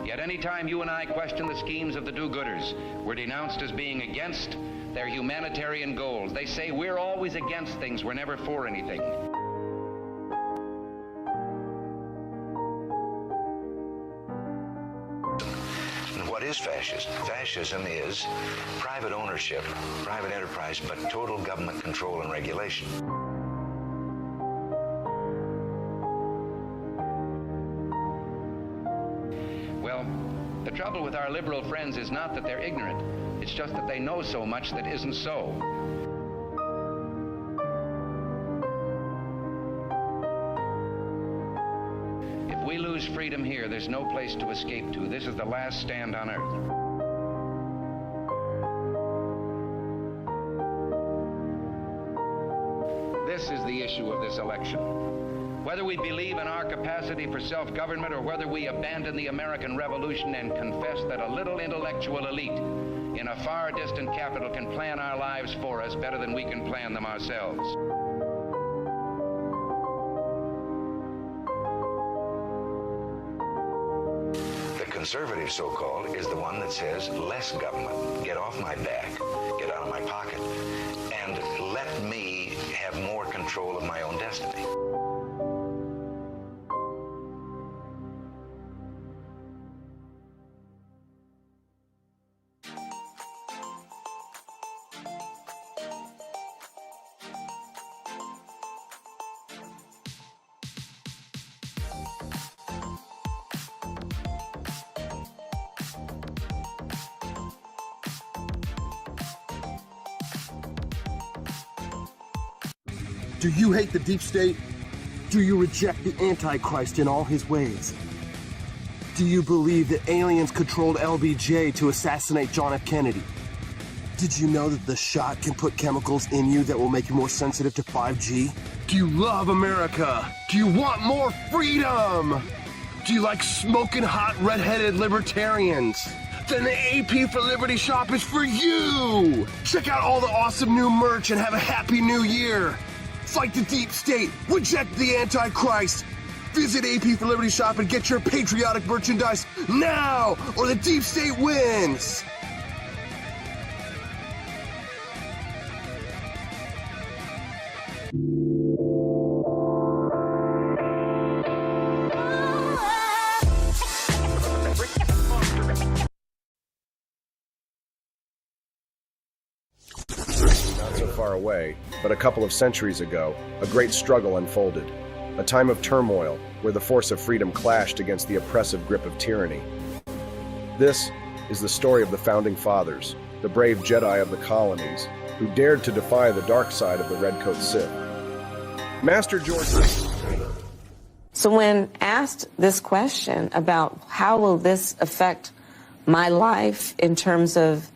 Yet any time you and I question the schemes of the do-gooders, we're denounced as being against their humanitarian goals. They say we're always against things, we're never for anything. What is fascism? Fascism is private ownership, private enterprise, but total government control and regulation. Well, the trouble with our liberal friends is not that they're ignorant. It's just that they know so much that isn't so. If we lose freedom here, there's no place to escape to. This is the last stand on earth. This is the issue of this election. Whether we believe in our capacity for self-government or whether we abandon the American Revolution and confess that a little intellectual elite in a far distant capital can plan our lives for us better than we can plan them ourselves. The conservative, so-called, is the one that says less government. Get off my back, get out of my pocket, and let me have more control of my own destiny. Do you hate the deep state? Do you reject the Antichrist in all his ways? Do you believe that aliens controlled LBJ to assassinate John F. Kennedy? Did you know that the shot can put chemicals in you that will make you more sensitive to 5G? Do you love America? Do you want more freedom? Do you like smoking hot red-headed libertarians? Then the AP for Liberty shop is for you! Check out all the awesome new merch and have a happy new year! Fight the deep state, reject the Antichrist. Visit AP for Liberty shop and get your patriotic merchandise now, or the deep state wins. Not so far away, but a couple of centuries ago, a great struggle unfolded. A time of turmoil where the force of freedom clashed against the oppressive grip of tyranny. This is the story of the Founding Fathers, the brave Jedi of the colonies, who dared to defy the dark side of the Redcoat Sith. Master George... So when asked this question about how will this affect my life in terms of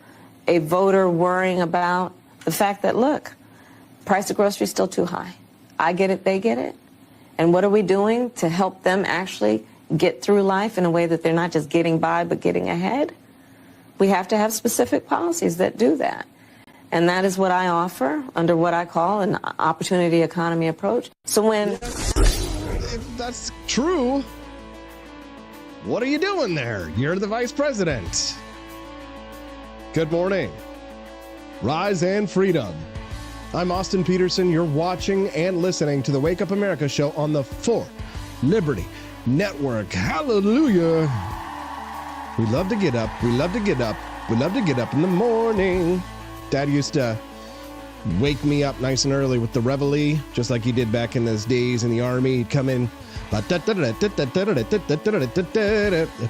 a voter worrying about the fact that, look, price of groceries still too high. I get it, they get it. And what are we doing to help them actually get through life in a way that they're not just getting by, but getting ahead? We have to have specific policies that do that. And that is what I offer under what I call an opportunity economy approach. So when... If that's true, what are you doing there? You're the vice president. Good morning. Rise and freedom. I'm Austin Peterson. You're watching and listening to the Wake Up America show on the 4 Liberty Network. Hallelujah. We love to get up. We love to get up. We love to get up in the morning. Dad used to wake me up nice and early with the reveille, just like he did back in those days in the army. He'd come in. If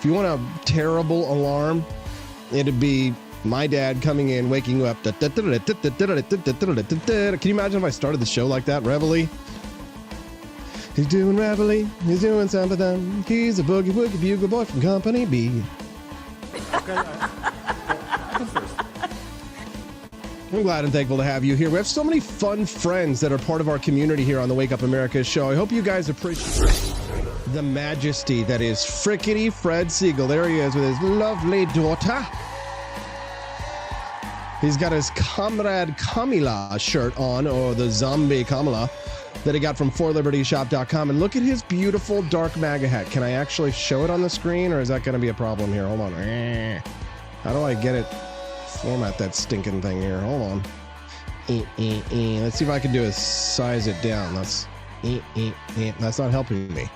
you want a terrible alarm, it'd be my dad coming in, waking you up. Can you imagine if I started the show like that? Reveille. He's doing reveille. He's doing something. He's a boogie woogie bugle boy from Company B. I'm glad and thankful to have you here. We have so many fun friends that are part of our community here on the Wake Up America show. I hope you guys appreciate the majesty that is Frickety Fred Siegel. There he is with his lovely daughter. He's got his Comrade Kamala shirt on, or the zombie Kamala, that he got from 4libertyshop.com. And look at his beautiful dark MAGA hat. Can I actually show it on the screen, or is that going to be a problem here? Hold on. How do I get it? Format that stinking thing here. Hold on. Let's see if I can do is size it down. That's not helping me.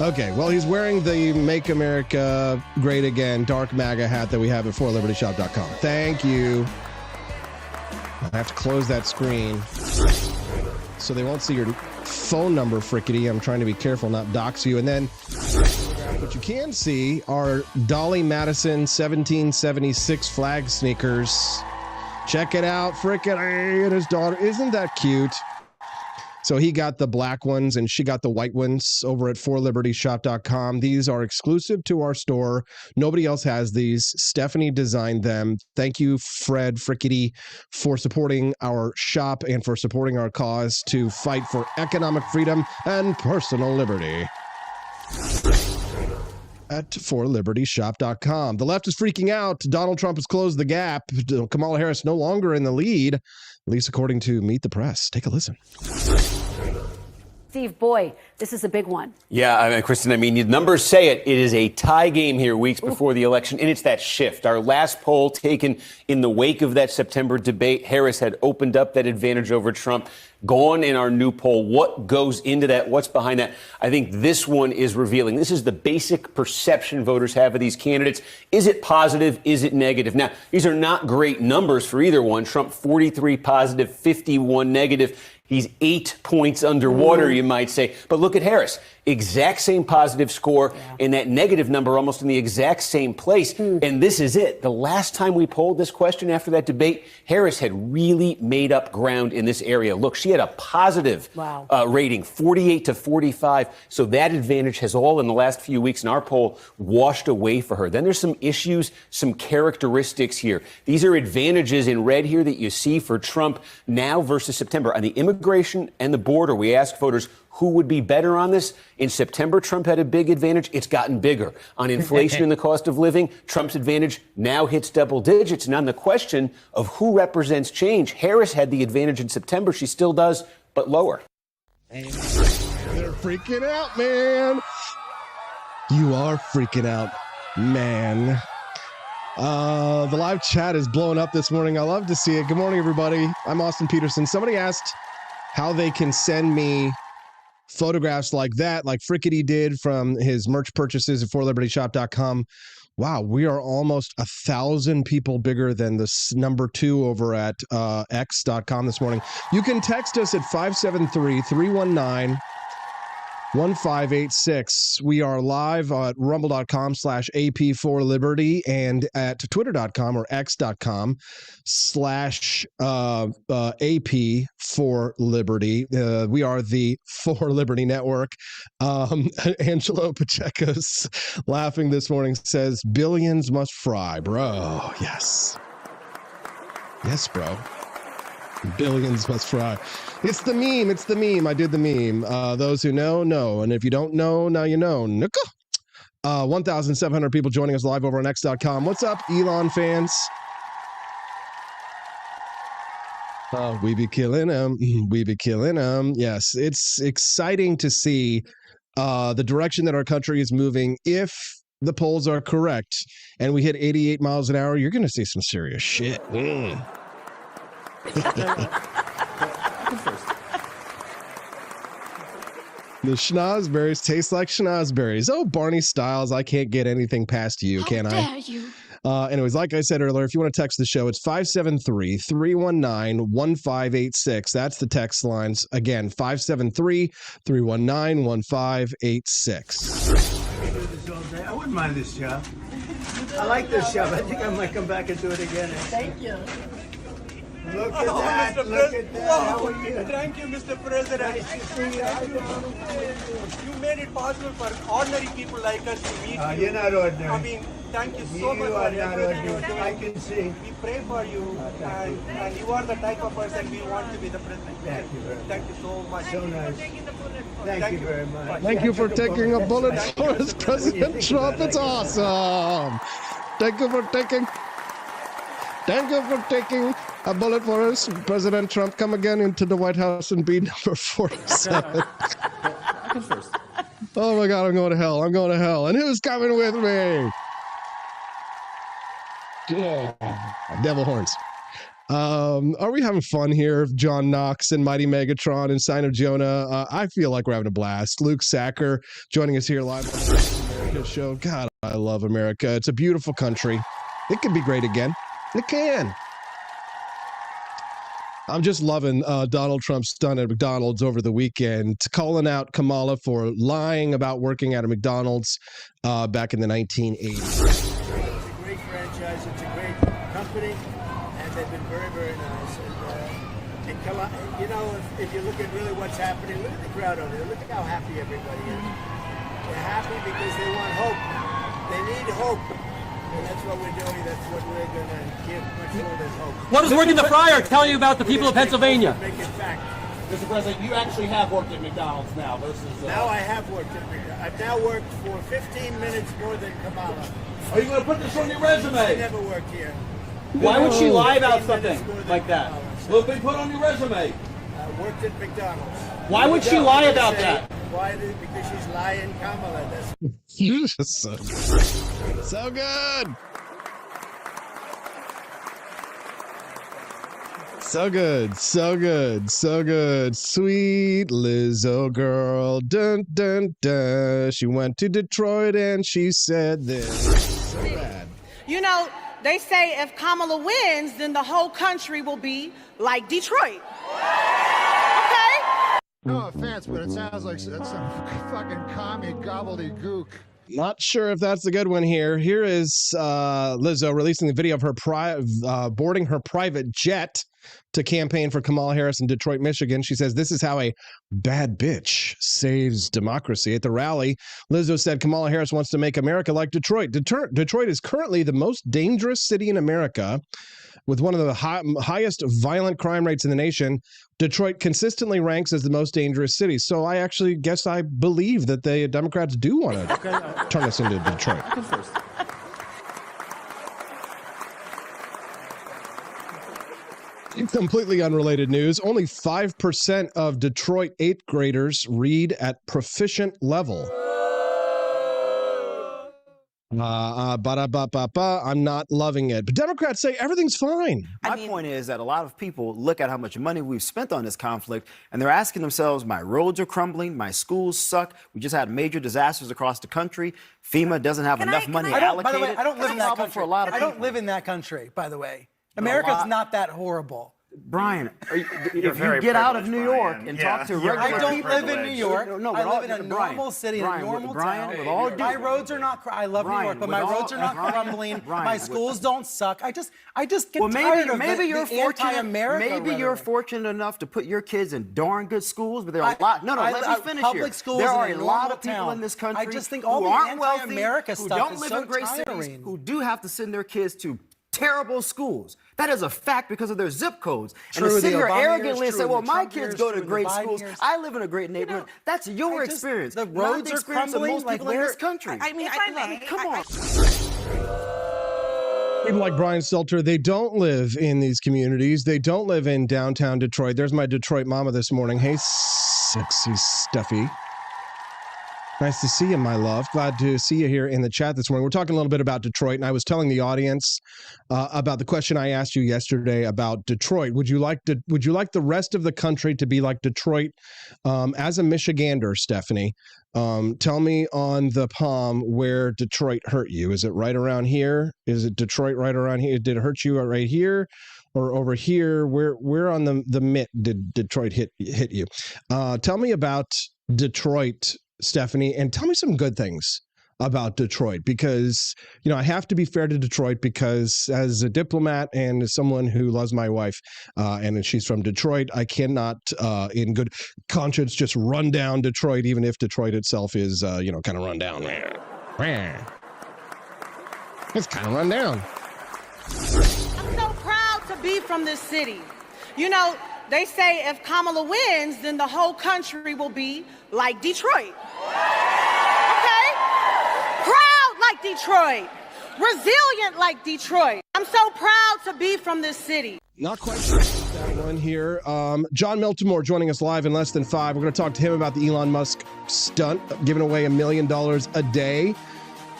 Okay, well, he's wearing the Make America Great Again dark MAGA hat that we have at 4libertyshop.com. Thank you. I have to close that screen so they won't see your phone number, Frickety. I'm trying to be careful, not dox you. And then what you can see are Dolly Madison 1776 flag sneakers. Check it out, Frickety and his daughter. Isn't that cute? So he got the black ones and she got the white ones over at 4libertyshop.com. These are exclusive to our store. Nobody else has these. Stephanie designed them. Thank you, Fred Frickety, for supporting our shop and for supporting our cause to fight for economic freedom and personal liberty. At 4libertyshop.com. The left is freaking out. Donald Trump has closed the gap. Kamala Harris no longer in the lead, at least according to Meet the Press. Take a listen. Steve, boy, this is a big one. Yeah, I mean, Kristen, the numbers say it. It is a tie game here weeks before the election, and it's that shift. Our last poll taken in the wake of that September debate, Harris had opened up that advantage over Trump. Gone in our new poll. What goes into that? What's behind that? I think this one is revealing. This is the basic perception voters have of these candidates. Is it positive? Is it negative? Now, these are not great numbers for either one. Trump 43 positive, 51 negative. He's 8 points underwater, you might say. But look at Harris. Exact same positive score and that negative number almost in the exact same place. And this is it. The last time we polled this question after that debate, Harris had really made up ground in this area. Look, she had a positive rating, 48 to 45. So that advantage has all in the last few weeks in our poll washed away for her. Then there's some issues, some characteristics here. These are advantages in red here that you see for Trump now versus September. On the immigration and the border, we asked voters who would be better on this. In September, Trump had a big advantage. It's gotten bigger. On inflation and the cost of living, Trump's advantage now hits double digits. And on the question of who represents change, Harris had the advantage in September. She still does, but lower. They're freaking out, man. You are freaking out, man. The live chat is blowing up this morning. I love to see it. Good morning, everybody. I'm Austin Peterson. Somebody asked how they can send me photographs like that, like Frickety did from his merch purchases at 4libertyshop.com. Wow, we are almost 1,000 people bigger than the number 2 over at x.com this morning. You can text us at 573-319 1586. We are live at rumble.com/AP4Liberty and at twitter.com or x.com/AP4Liberty. We are the For Liberty Network. Angelo Pacheco's laughing this morning, says billions must fry, bro. Yes. Yes, bro. Billions must fry. It's the meme. It's the meme. I did the meme. Those who know, know. And if you don't know, now you know. 1,700 people joining us live over on x.com. What's up, Elon fans? We be killing them. We be killing them. Yes, it's exciting to see the direction that our country is moving. If the polls are correct and we hit 88 miles an hour, you're going to see some serious shit. The schnozberries taste like schnozberries. Oh, Barney Styles, I can't get anything past you, can I? How dare you? Anyways, like I said earlier, if you want to text the show, it's 573-319-1586. That's the text lines. Again, 573-319-1586. I wouldn't mind this job. I like this job. I think I might come back and do it again. Thank you. Look at that. Mr. Look at that. How are you? Thank you, Mr. President. Nice to see you. You made it possible for ordinary people like us to meet you. You're not ordinary. I mean, thank you so much You for are not everything you're ordinary. doing. I can see. We pray for you, and you are the type of person we want to be the president. Thank you very much. Thank you so much. So nice. Thank you very much. Thank you for taking a bullet for us, President Trump. It's awesome. Thank you for taking a bullet for us, President Trump. Come again into the White House and be number 47. Oh my God, I'm going to hell. I'm going to hell. And who's coming with me? Devil horns. Are we having fun here? John Knox and Mighty Megatron and Sign of Jonah. I feel like we're having a blast. Luke Sacker joining us here live on the America show. God, I love America. It's a beautiful country. It can be great again. It can. I'm just loving Donald Trump's stunt at McDonald's over the weekend, calling out Kamala for lying about working at a McDonald's back in the 1980s. It's a great franchise. It's a great company, and they've been very, very nice. And you know, if you look at really what's happening, look at the crowd over there. Look at how happy everybody is. They're happy because they want hope. They need hope. And that's what we're doing. That's what we're going to give much more than hope. What does working the fryer tell you about the people of Pennsylvania? Make it fact. Mr. President, you actually have worked at McDonald's now versus... Now I have worked at McDonald's. I've now worked for 15 minutes more than Kamala. Are you going to put this on your resume? I never worked here. Why would she lie about something like that? Will it be put on your resume? I worked at McDonald's. Why would she lie about that? Why? Because she's lying, Kamala. That's You're just so good. So good. So good. So good. So good. Sweet Lizzo girl. Dun, dun, dun. She went to Detroit and she said this. So bad. You know, they say if Kamala wins, then the whole country will be like Detroit. Okay? No offense, but it sounds like that's some fucking commie gobbledygook. Not sure if that's a good one here. Here is Lizzo releasing the video of her boarding her private jet to campaign for Kamala Harris in Detroit, Michigan. She says, this is how a bad bitch saves democracy. At the rally, Lizzo said Kamala Harris wants to make America like Detroit. Detroit is currently the most dangerous city in America, with one of the highest violent crime rates in the nation. Detroit consistently ranks as the most dangerous city. So I actually guess I believe that the Democrats do want to turn us into Detroit. In completely unrelated news, only 5% of Detroit 8th graders read at proficient level. I'm not loving it. But Democrats say everything's fine. My point is that a lot of people look at how much money we've spent on this conflict, and they're asking themselves, my roads are crumbling, my schools suck, we just had major disasters across the country, FEMA doesn't have enough money allocated. By the way, I don't live in that country. For a lot of I people. don't live in that country, by the way. America's not that horrible. Brian, if you get out of New York and talk to regular people... I don't live in New York. No, I live in a normal city, in a normal town. My roads are not... I love New York, but my roads are not crumbling. My schools don't suck. I just get tired of the anti-America Maybe you're fortunate enough to put your kids in darn good schools, but there are a lot... No, let me finish here. Public schools there are in a lot of people in this country who aren't wealthy, who don't live in great cities, who do have to send their kids to terrible schools. That is a fact because of their zip codes. And to sit here arrogantly and say, well, my kids go to great schools. I live in a great neighborhood. That's your experience. The roads are crumbling. Most people in this country. I mean, come on. People like Brian Stelter, they don't live in these communities. They don't live in downtown Detroit. There's my Detroit mama this morning. Hey, sexy Steffi. Nice to see you, my love. Glad to see you here in the chat this morning. We're talking a little bit about Detroit, and I was telling the audience about the question I asked you yesterday about Detroit. Would you like the rest of the country to be like Detroit? As a Michigander, Stephanie, tell me on the palm where Detroit hurt you. Is it right around here? Is it Detroit right around here? Did it hurt you right here? Or over here? Where on the mitt did Detroit hit you? Tell me about Detroit, Stephanie, and tell me some good things about Detroit, because, I have to be fair to Detroit, because as a diplomat and as someone who loves my wife, and she's from Detroit, I cannot, in good conscience, just run down Detroit, even if Detroit itself is, kind of run down. It's kind of run down. I'm so proud to be from this city. They say if Kamala wins, then the whole country will be like Detroit. Okay? Proud like Detroit. Resilient like Detroit. I'm so proud to be from this city. Not quite sure that one here. John Miltimore joining us live in less than 5. We're going to talk to him about the Elon Musk stunt, giving away $1 million a day.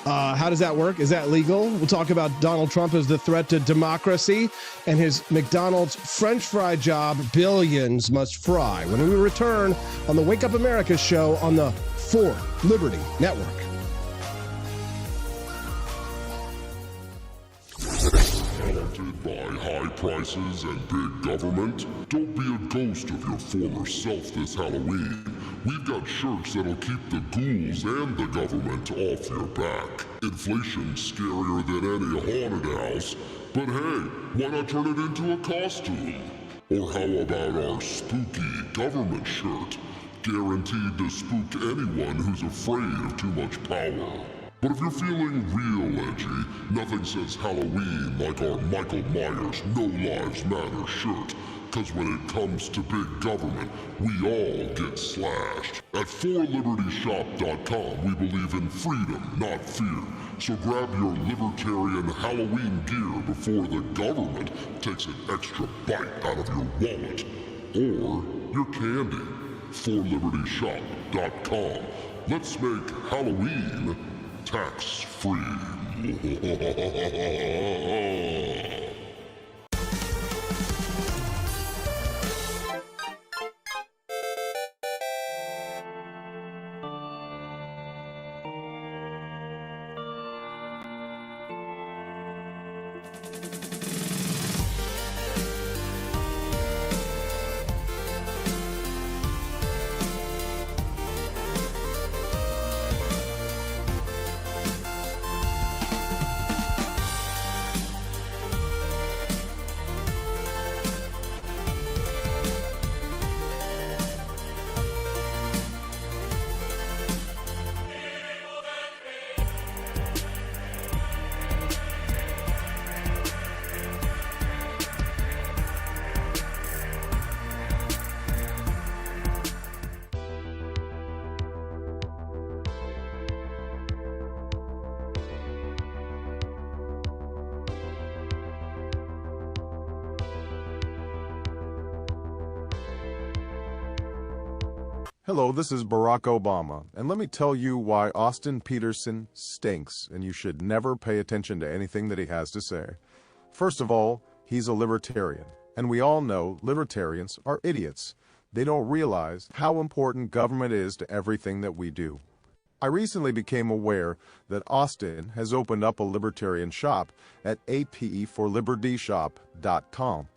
How does that work? Is that legal? We'll talk about Donald Trump as the threat to democracy and his McDonald's French fry job billions must fry when we return on the Wake Up America show on the 4 Liberty Network. Haunted by high prices and big government? Don't be a ghost of your former self this Halloween. We've got shirts that'll keep the ghouls and the government off your back. Inflation's scarier than any haunted house, but hey, why not turn it into a costume? Or how about our spooky government shirt? Guaranteed to spook anyone who's afraid of too much power. But if you're feeling real edgy, nothing says Halloween like our Michael Myers No Lives Matter shirt. Cause when it comes to big government, we all get slashed. At 4libertyshop.com, we believe in freedom, not fear. So grab your libertarian Halloween gear before the government takes an extra bite out of your wallet. Or your candy. 4libertyshop.com. Let's make Halloween tax-free. Hello, this is Barack Obama, and let me tell you why Austin Peterson stinks, and you should never pay attention to anything that he has to say. First of all, he's a libertarian, and we all know libertarians are idiots. They don't realize how important government is to everything that we do. I recently became aware that Austin has opened up a libertarian shop at apeforlibertyshop.com.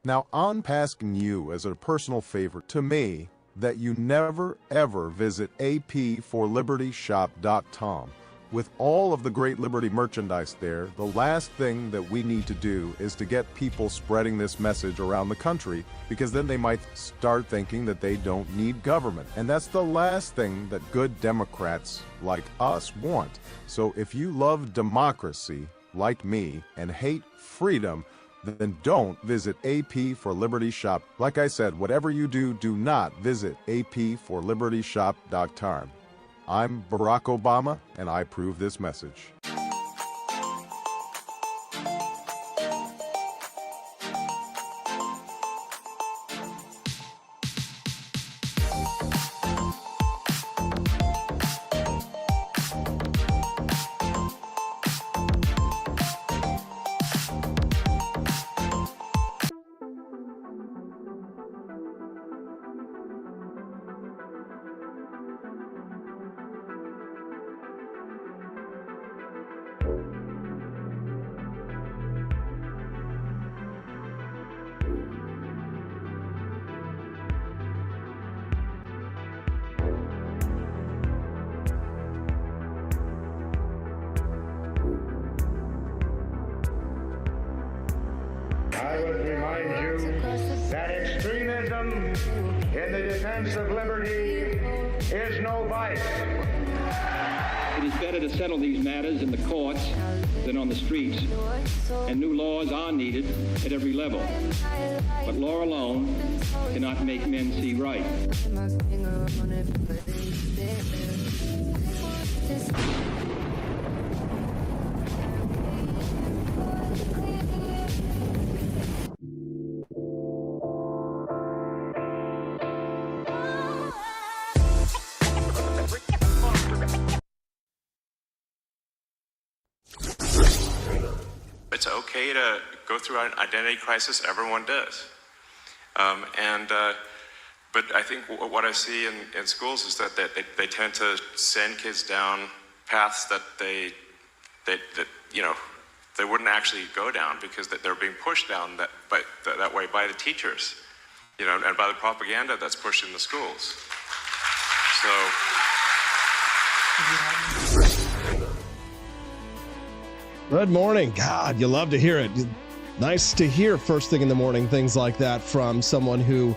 Now, I'm asking you as a personal favor to me that you never ever visit apforlibertyshop.com. With all of the great Liberty merchandise there, the last thing that we need to do is to get people spreading this message around the country, because then they might start thinking that they don't need government. And that's the last thing that good Democrats like us want. So if you love democracy, like me, and hate freedom, then don't visit AP for Liberty Shop. Like I said, whatever you do, do not visit apforlibertyshop.com. I'm Barack Obama, and I approve this message. I would remind you that extremism in the defense of liberty is no vice. It is better to settle these matters in the courts than on the streets, and new laws are needed at every level. But law alone cannot make men see right. It's okay to go through an identity crisis. Everyone does. But I think what I see in schools is that they tend to send kids down paths that they wouldn't actually go down, because they're being pushed down that way by the teachers, and by the propaganda that's pushed in the schools. So. Good morning. God, you love to hear it. Nice to hear first thing in the morning things like that from someone who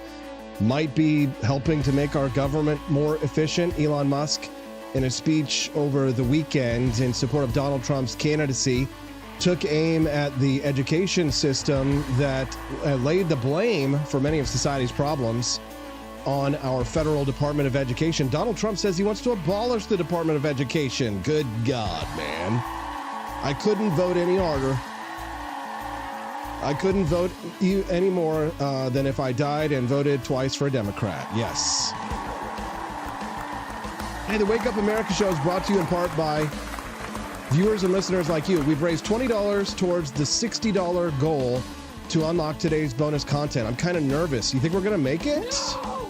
might be helping to make our government more efficient. Elon Musk, in a speech over the weekend in support of Donald Trump's candidacy, took aim at the education system that laid the blame for many of society's problems on our federal Department of Education. Donald Trump says he wants to abolish the Department of Education. Good God, man. I couldn't vote any harder. I couldn't vote any more than if I died and voted twice for a Democrat. Yes. Hey, the Wake Up America show is brought to you in part by viewers and listeners like you. We've raised $20 towards the $60 goal to unlock today's bonus content. I'm kind of nervous. You think we're going to make it?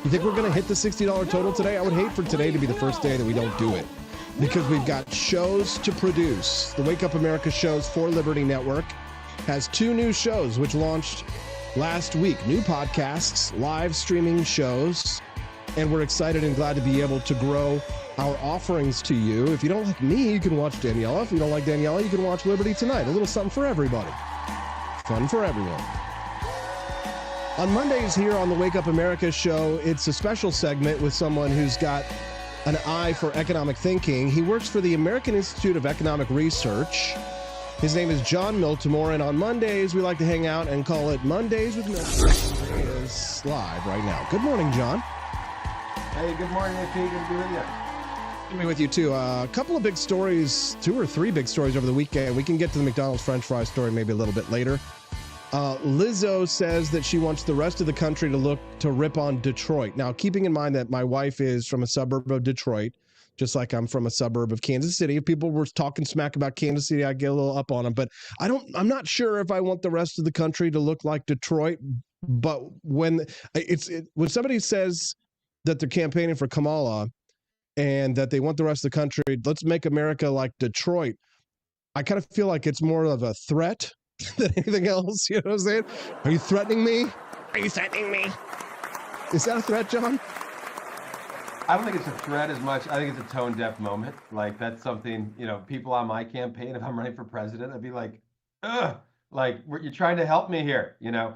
You think we're going to hit the $60 total today? I would hate for today to be the first day that we don't do it, because we've got shows to produce. The Wake Up America shows for Liberty Network has 2 new shows which launched last week. New podcasts, live streaming shows, and we're excited and glad to be able to grow our offerings to you. If you don't like me, you can watch Daniela. If you don't like Daniela, you can watch Liberty Tonight. A little something for everybody. Fun for everyone. On Mondays here on the Wake Up America show, it's a special segment with someone who's got an eye for economic thinking. He works for the American Institute of Economic Research. His name is John Miltimore, and on Mondays, we like to hang out and call it Mondays with Miltimore. He is live right now. Good morning, John. Hey, good morning, AP. Good to be with you. Good to be with you, too. A couple of big stories, 2 or 3 big stories over the weekend. We can get to the McDonald's French fry story maybe a little bit later. Lizzo says that she wants the rest of the country to rip on Detroit. Now, keeping in mind that my wife is from a suburb of Detroit, just like I'm from a suburb of Kansas City. If people were talking smack about Kansas City, I'd get a little up on them. But I'm not sure if I want the rest of the country to look like Detroit. But when somebody says that they're campaigning for Kamala and that they want the rest of the country, let's make America like Detroit, I kind of feel like it's more of a threat than anything else. You know what I'm saying? Are you threatening me? Are you threatening me? Is that a threat, John? I don't think it's a threat as much. I think it's a tone-deaf moment. Like, that's something, people on my campaign, if I'm running for president, I'd be like, ugh, like, you're trying to help me here, I've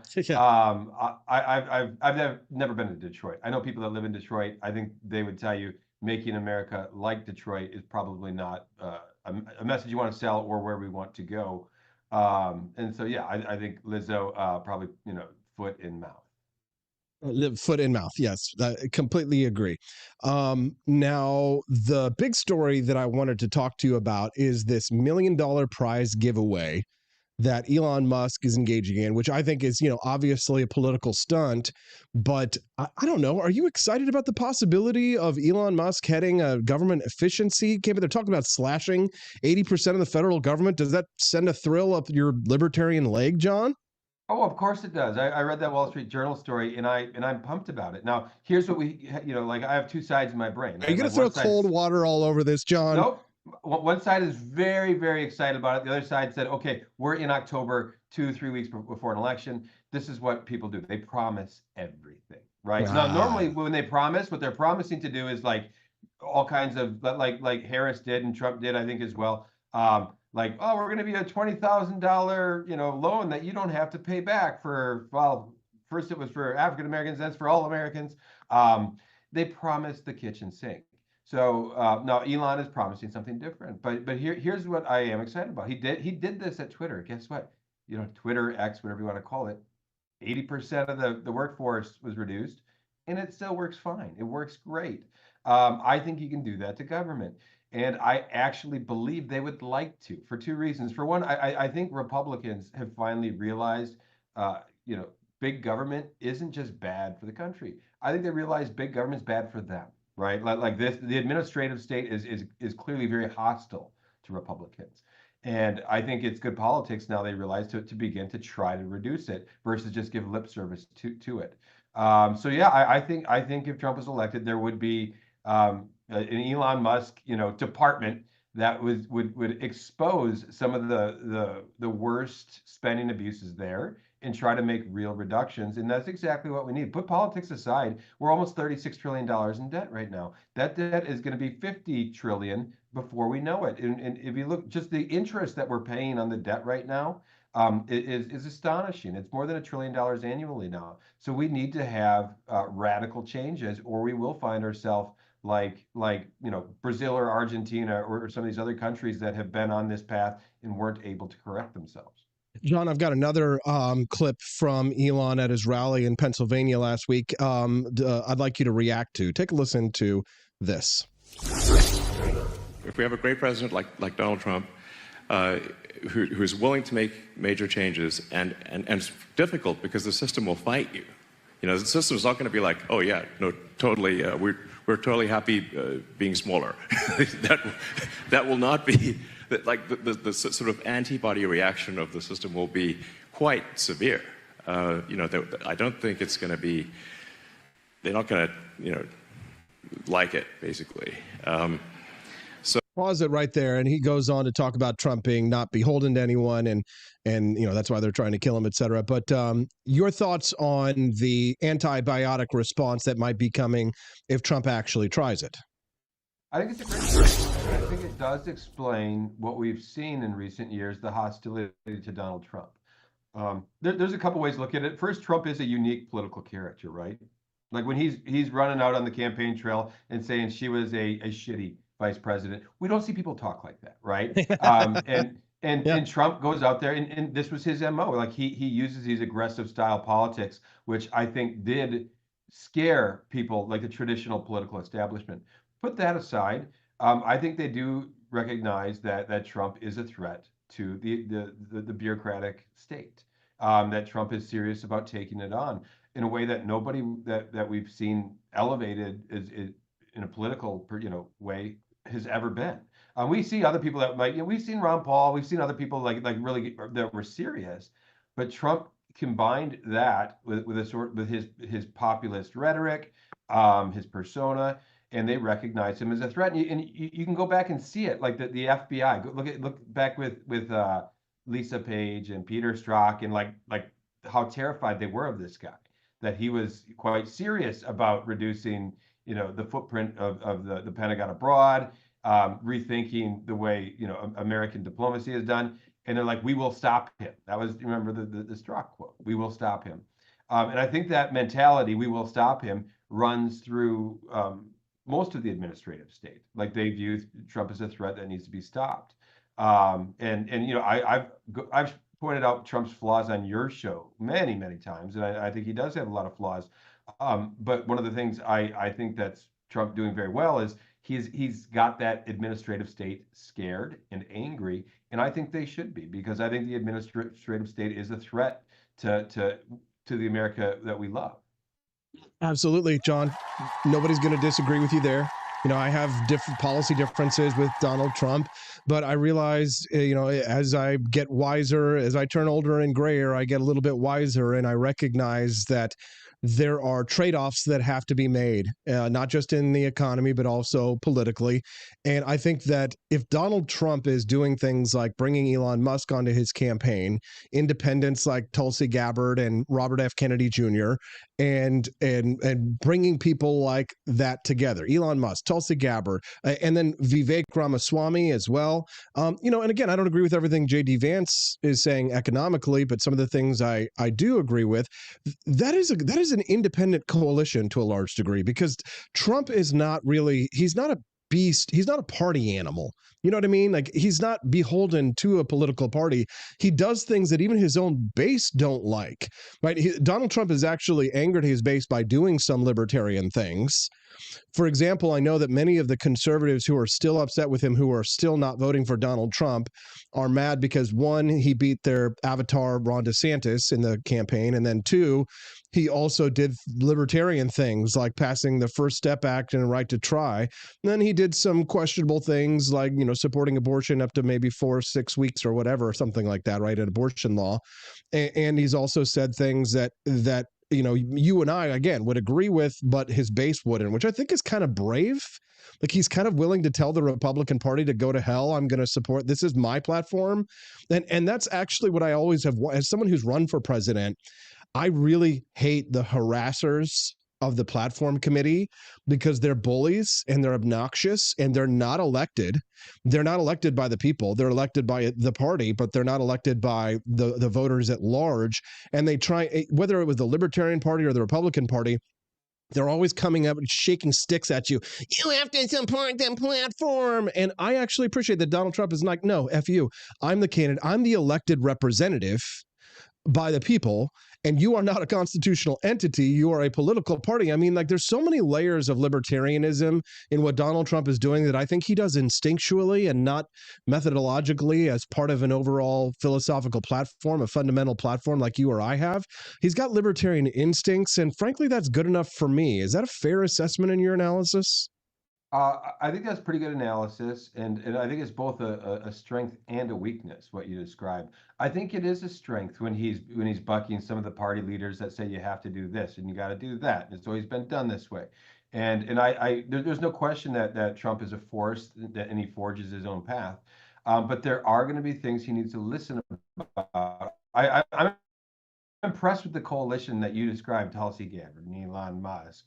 never been to Detroit. I know people that live in Detroit. I think they would tell you making America like Detroit is probably not a message you want to sell or where we want to go. And so, yeah, I think Lizzo probably, foot in mouth. Foot in mouth. Yes, I completely agree. Now, the big story that I wanted to talk to you about is this $1 million prize giveaway that Elon Musk is engaging in, which I think is, obviously a political stunt. But I don't know. Are you excited about the possibility of Elon Musk heading a government efficiency campaign? They're talking about slashing 80% of the federal government. Does that send a thrill up your libertarian leg, John? Oh, of course it does. I read that Wall Street Journal story, and I'm pumped about it. Now, here's what I have two sides in my brain. Are you going to throw cold water all over this, John? Nope. One side is very, very excited about it. The other side said, okay, we're in October, 2-3 weeks before an election. This is what people do. They promise everything, right? Wow. Now, normally when they promise, what they're promising to do is like all kinds of, like Harris did and Trump did, I think, as well. Like, oh, we're going to be a $20,000, loan that you don't have to pay back for, well, first it was for African Americans, then it's for all Americans. They promised the kitchen sink. So now Elon is promising something different. But here's what I am excited about. He did this at Twitter. Guess what? Twitter, X, whatever you want to call it, 80% of the workforce was reduced, and it still works fine. It works great. I think he can do that to government. And I actually believe they would like to, for two reasons. For one, I think Republicans have finally realized, big government isn't just bad for the country. I think they realize big government's bad for them, right? Like this, the administrative state is clearly very hostile to Republicans. And I think it's good politics now, they realize, to begin to try to reduce it versus just give lip service to it. So yeah, I think if Trump was elected, there would be an Elon Musk, department that would expose some of the worst spending abuses there and try to make real reductions. And that's exactly what we need. Put politics aside, we're almost $36 trillion in debt right now. That debt is going to be $50 trillion before we know it. And if you look, just the interest that we're paying on the debt right now is astonishing. It's more than $1 trillion annually now. So we need to have radical changes, or we will find ourselves like Brazil or Argentina or some of these other countries that have been on this path and weren't able to correct themselves. John, I've got another clip from Elon at his rally in Pennsylvania last week. I'd like you to react to. Take a listen to this. If we have a great president like Donald Trump, who's willing to make major changes, and it's difficult because the system will fight you. The system's not going to be like, oh yeah, no, totally, we're totally happy being smaller. that will not be. Like the sort of antibody reaction of the system will be quite severe. I don't think it's going to be. They're not going to, like it basically. Pause it right there, and he goes on to talk about Trump being not beholden to anyone, and that's why they're trying to kill him, et cetera. But your thoughts on the antibiotic response that might be coming if Trump actually tries it? I think it's a great question. I think it does explain what we've seen in recent years, the hostility to Donald Trump. There's a couple ways to look at it. First, Trump is a unique political character, right? Like when he's running out on the campaign trail and saying she was a shitty vice president. We don't see people talk like that, right? And Trump goes out there, and this was his MO. Like he uses these aggressive style politics, which I think did scare people like the traditional political establishment. Put that aside, I think they do recognize that Trump is a threat to the bureaucratic state. That Trump is serious about taking it on in a way that nobody that we've seen elevated is in a political way has ever been. We see other people that we've seen Ron Paul, we've seen other people like really that were serious, but Trump combined that with his populist rhetoric, his persona. And they recognize him as a threat. And you can go back and see it, like the FBI. Look back with Lisa Page and Peter Strzok, and like how terrified they were of this guy. that he was quite serious about reducing, the footprint of the Pentagon abroad, rethinking the way, American diplomacy is done. And they're like, we will stop him. That was, remember the Strzok quote, we will stop him. And I think that mentality, we will stop him, runs through most of the administrative state. Like they view Trump as a threat that needs to be stopped. I've pointed out Trump's flaws on your show many, many times, and I think he does have a lot of flaws. But one of the things I think that's Trump doing very well is he's got that administrative state scared and angry, and I think they should be, because I think the administrative state is a threat to the America that we love. Absolutely, John. Nobody's going to disagree with you there. I have different policy differences with Donald Trump, but I realize, as I get wiser, as I turn older and grayer, I get a little bit wiser, and I recognize that there are trade-offs that have to be made, not just in the economy, but also politically. And I think that if Donald Trump is doing things like bringing Elon Musk onto his campaign, independents like Tulsi Gabbard and Robert F. Kennedy Jr., and bringing people like that together, Elon Musk, Tulsi Gabbard, and then Vivek Ramaswamy as well. And again, I don't agree with everything J.D. Vance is saying economically, but some of the things I do agree with. That is an independent coalition to a large degree, because Trump is not really, he's not a beast. He's not a party animal. You know what I mean? Like, he's not beholden to a political party. He does things that even his own base don't like, right? Donald Trump has actually angered his base by doing some libertarian things. For example, I know that many of the conservatives who are still upset with him, who are still not voting for Donald Trump, are mad because, one, he beat their avatar Ron DeSantis in the campaign, and then two, he also did libertarian things like passing the First Step Act and a right to try. And then he did some questionable things like, supporting abortion up to maybe 4 or 6 weeks or whatever, something like that, right? An abortion law. And he's also said things that you and I, again, would agree with, but his base wouldn't, which I think is kind of brave. Like, he's kind of willing to tell the Republican Party to go to hell. I'm going to support, this is my platform. And that's actually what I always have, as someone who's run for president, I really hate the harassers of the platform committee, because they're bullies and they're obnoxious and they're not elected. They're not elected by the people. They're elected by the party, but they're not elected by the voters at large. And they try, whether it was the Libertarian Party or the Republican Party, they're always coming up and shaking sticks at you. You have to support them platform. And I actually appreciate that Donald Trump is like, no, F you. I'm the candidate. I'm the elected representative by the people, and you are not a constitutional entity. You are a political party. I mean, like, there's so many layers of libertarianism in what Donald Trump is doing that I think he does instinctually and not methodologically as part of an overall philosophical platform, a fundamental platform like you or I have. He's got libertarian instincts, and frankly, that's good enough for me. Is that a fair assessment in your analysis? I think that's pretty good analysis, and I think it's both a strength and a weakness, what you described. I think it is a strength when he's bucking some of the party leaders that say you have to do this and you got to do that. It's always been done this way, and there's no question that Trump is a force, and he forges his own path. But there are going to be things he needs to listen about. I'm impressed with the coalition that you described, Tulsi Gabbard and Elon Musk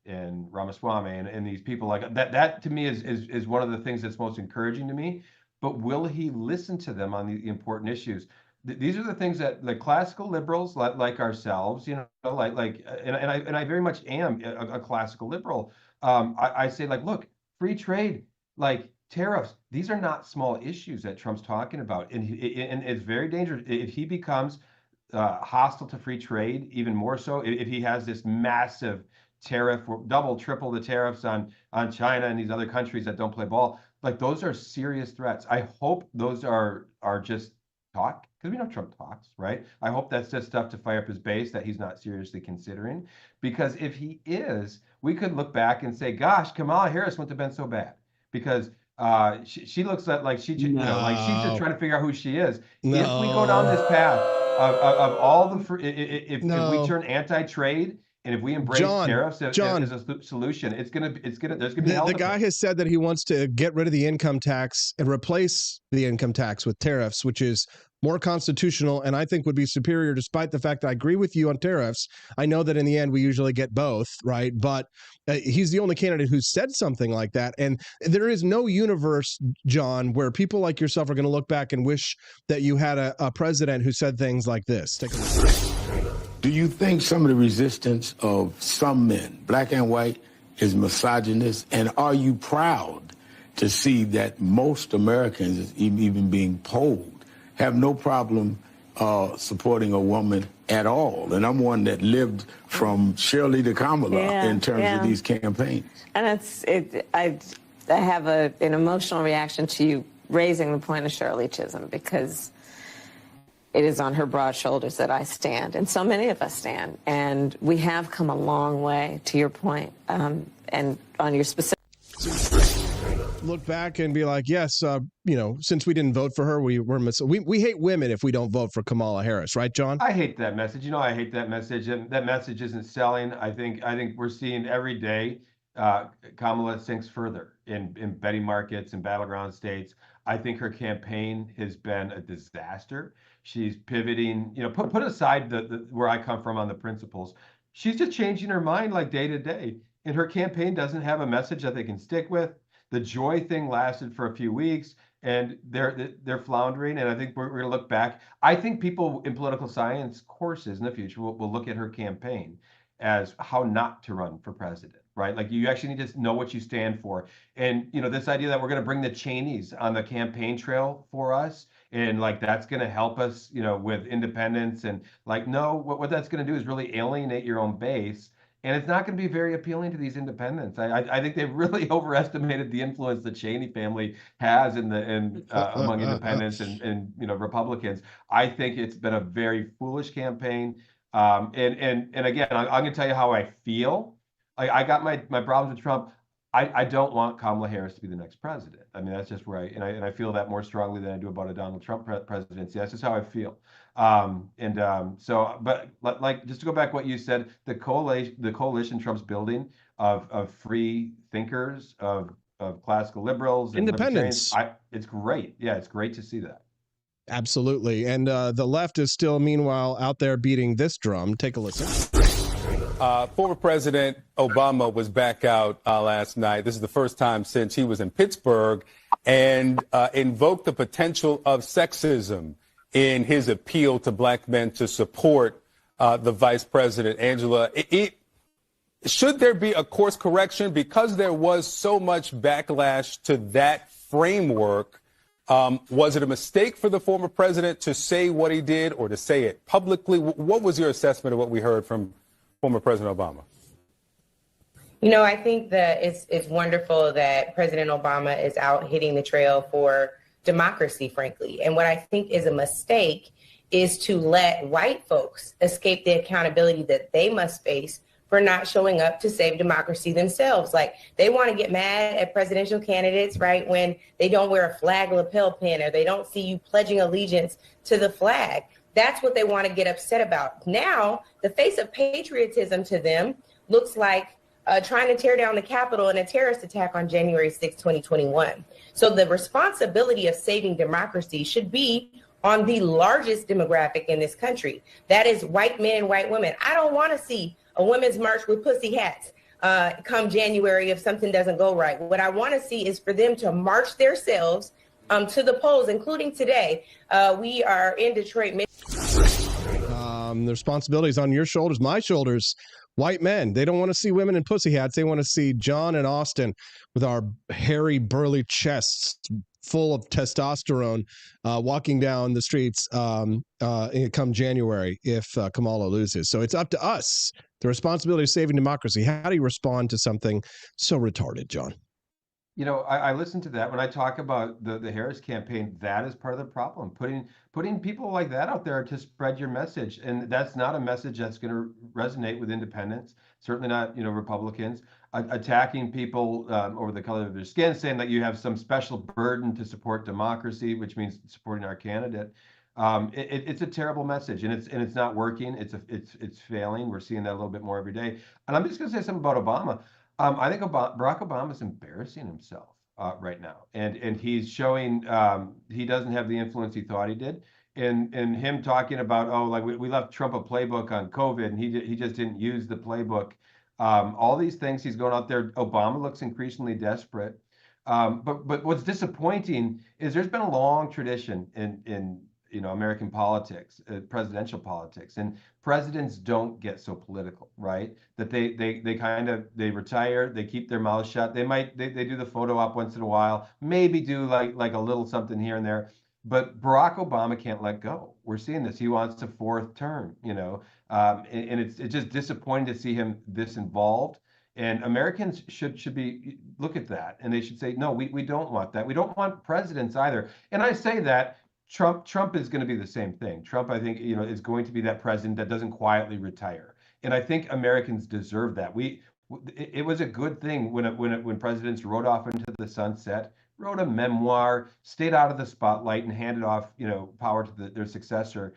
and Ramaswamy and these people like that. That to me is one of the things that's most encouraging to me. But will he listen to them on the important issues? These are the things that the classical liberals like ourselves, and I very much am a classical liberal. I say, like, look, free trade, like tariffs, these are not small issues that Trump's talking about, and it's very dangerous if he becomes hostile to free trade, even more so if he has this massive tariff, double, triple the tariffs on China and these other countries that don't play ball. Like, those are serious threats. I hope those are just talk, because we know Trump talks, right? I hope that's just stuff to fire up his base that he's not seriously considering. Because if he is, we could look back and say, gosh, Kamala Harris wouldn't have been so bad, because she looks like she, she's just trying to figure out who she is. No. If we go down this path of all the if we turn anti-trade And if we embrace tariffs as a solution, there's gonna be hell The to guy pay. has said that he wants to get rid of the income tax and replace the income tax with tariffs, which is more constitutional and I think would be superior, despite the fact that I agree with you on tariffs. I know that in the end we usually get both, right? But he's the only candidate who's said something like that. And there is no universe, John, where people like yourself are going to look back and wish that you had a president who said things like this. Take a listen. Do you think some of the resistance of some men, black and white, is misogynist? And are you proud to see that most Americans, even being polled, have no problem supporting a woman at all? And I'm one that lived from Shirley to Kamala in terms of these campaigns. And I have an emotional reaction to you raising the point of Shirley Chisholm, because it is on her broad shoulders that I stand, and so many of us stand. And we have come a long way, to your point, and on your specific. Look back and be like, yes, since we didn't vote for her, we hate women if we don't vote for Kamala Harris, right, John? I hate that message. I hate that message, and that message isn't selling. I think we're seeing every day Kamala sinks further in betting markets and battleground states. I think her campaign has been a disaster. She's pivoting, put aside the where I come from on the principles. She's just changing her mind like day to day. And her campaign doesn't have a message that they can stick with. The joy thing lasted for a few weeks, and they're floundering. And I think we're going to look back. I think people in political science courses in the future will look at her campaign as how not to run for president, right? Like, you actually need to know what you stand for. And, this idea that we're going to bring the Cheneys on the campaign trail for us, and like that's going to help us, with independence, and like, no, what that's going to do is really alienate your own base. And it's not going to be very appealing to these independents. I think they've really overestimated the influence the Cheney family has among independents and Republicans. I think it's been a very foolish campaign. And again, I'm going to tell you how I feel. I got my problems with Trump. I don't want Kamala Harris to be the next president. I mean, that's just where I feel that more strongly than I do about a Donald Trump presidency. That's just how I feel. But like, just to go back to what you said, the coalition Trump's building of free thinkers, of classical liberals, and independents, it's great. Yeah, it's great to see that. Absolutely. And the left is still, meanwhile, out there beating this drum. Take a listen. Former President Obama was back out last night. This is the first time since he was in Pittsburgh, and invoked the potential of sexism in his appeal to black men to support the vice president. Angela, should there be a course correction? Because there was so much backlash to that framework, was it a mistake for the former president to say what he did, or to say it publicly? What was your assessment of what we heard from former President Obama? I think that it's wonderful that President Obama is out hitting the trail for democracy, frankly. And what I think is a mistake is to let white folks escape the accountability that they must face for not showing up to save democracy themselves. Like, they want to get mad at presidential candidates, right, when they don't wear a flag lapel pin, or they don't see you pledging allegiance to the flag. That's what they want to get upset about. Now, the face of patriotism to them looks like trying to tear down the Capitol in a terrorist attack on January 6, 2021. So the responsibility of saving democracy should be on the largest demographic in this country. That is white men and white women. I don't want to see a women's march with pussy hats come January if something doesn't go right. What I want to see is for them to march themselves to the polls, including today. We are in Detroit. The responsibility is on your shoulders, my shoulders. White men, they don't want to see women in pussy hats. They want to see John and Austin with our hairy, burly chests full of testosterone walking down the streets come January if Kamala loses. So it's up to us. The responsibility of saving democracy. How do you respond to something so retarded, John? I listen to that when I talk about the Harris campaign. That is part of the problem. Putting people like that out there to spread your message, and that's not a message that's going to resonate with independents. Certainly not, Republicans. Attacking people over the color of their skin, saying that you have some special burden to support democracy, which means supporting our candidate. It's a terrible message, and it's not working. It's failing. We're seeing that a little bit more every day. And I'm just going to say something about Obama. I think Barack Obama is embarrassing himself right now, and he's showing he doesn't have the influence he thought he did. And him talking about, oh, like we left Trump a playbook on COVID, and he just didn't use the playbook. All these things he's going out there. Obama looks increasingly desperate. But what's disappointing is there's been a long tradition in American politics, presidential politics, and presidents don't get so political, right? That they kind of retire, they keep their mouths shut. They do the photo op once in a while, maybe do like a little something here and there. But Barack Obama can't let go. We're seeing this. He wants a fourth term, and it's just disappointing to see him this involved. And Americans should be look at that, and they should say, no, we don't want that. We don't want presidents either. And I say that Trump is going to be the same thing. Trump, I think, is going to be that president that doesn't quietly retire. And I think Americans deserve that. It was a good thing when presidents rode off into the sunset, wrote a memoir, stayed out of the spotlight, and handed off, power to their successor.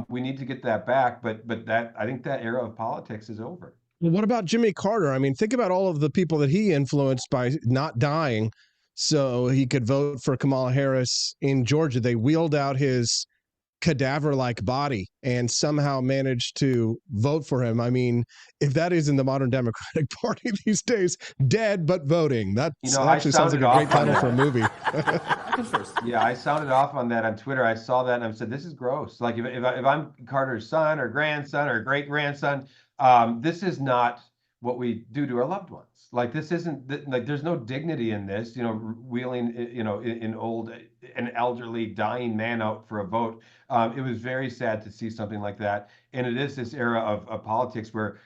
We need to get that back, but I think that era of politics is over. Well, what about Jimmy Carter? I mean, think about all of the people that he influenced by not dying so he could vote for Kamala Harris in Georgia. They wheeled out his cadaver-like body and somehow managed to vote for him. I mean, if that isn't the modern Democratic Party these days, dead but voting. That actually sounds like a great title for a movie. Yeah, I sounded off on that on Twitter. I saw that and I said, this is gross. Like if I'm Carter's son or grandson or great-grandson, this is not what we do to our loved ones. Like this isn't like there's no dignity in this, wheeling, an elderly dying man out for a vote. It was very sad to see something like that. And it is this era of politics where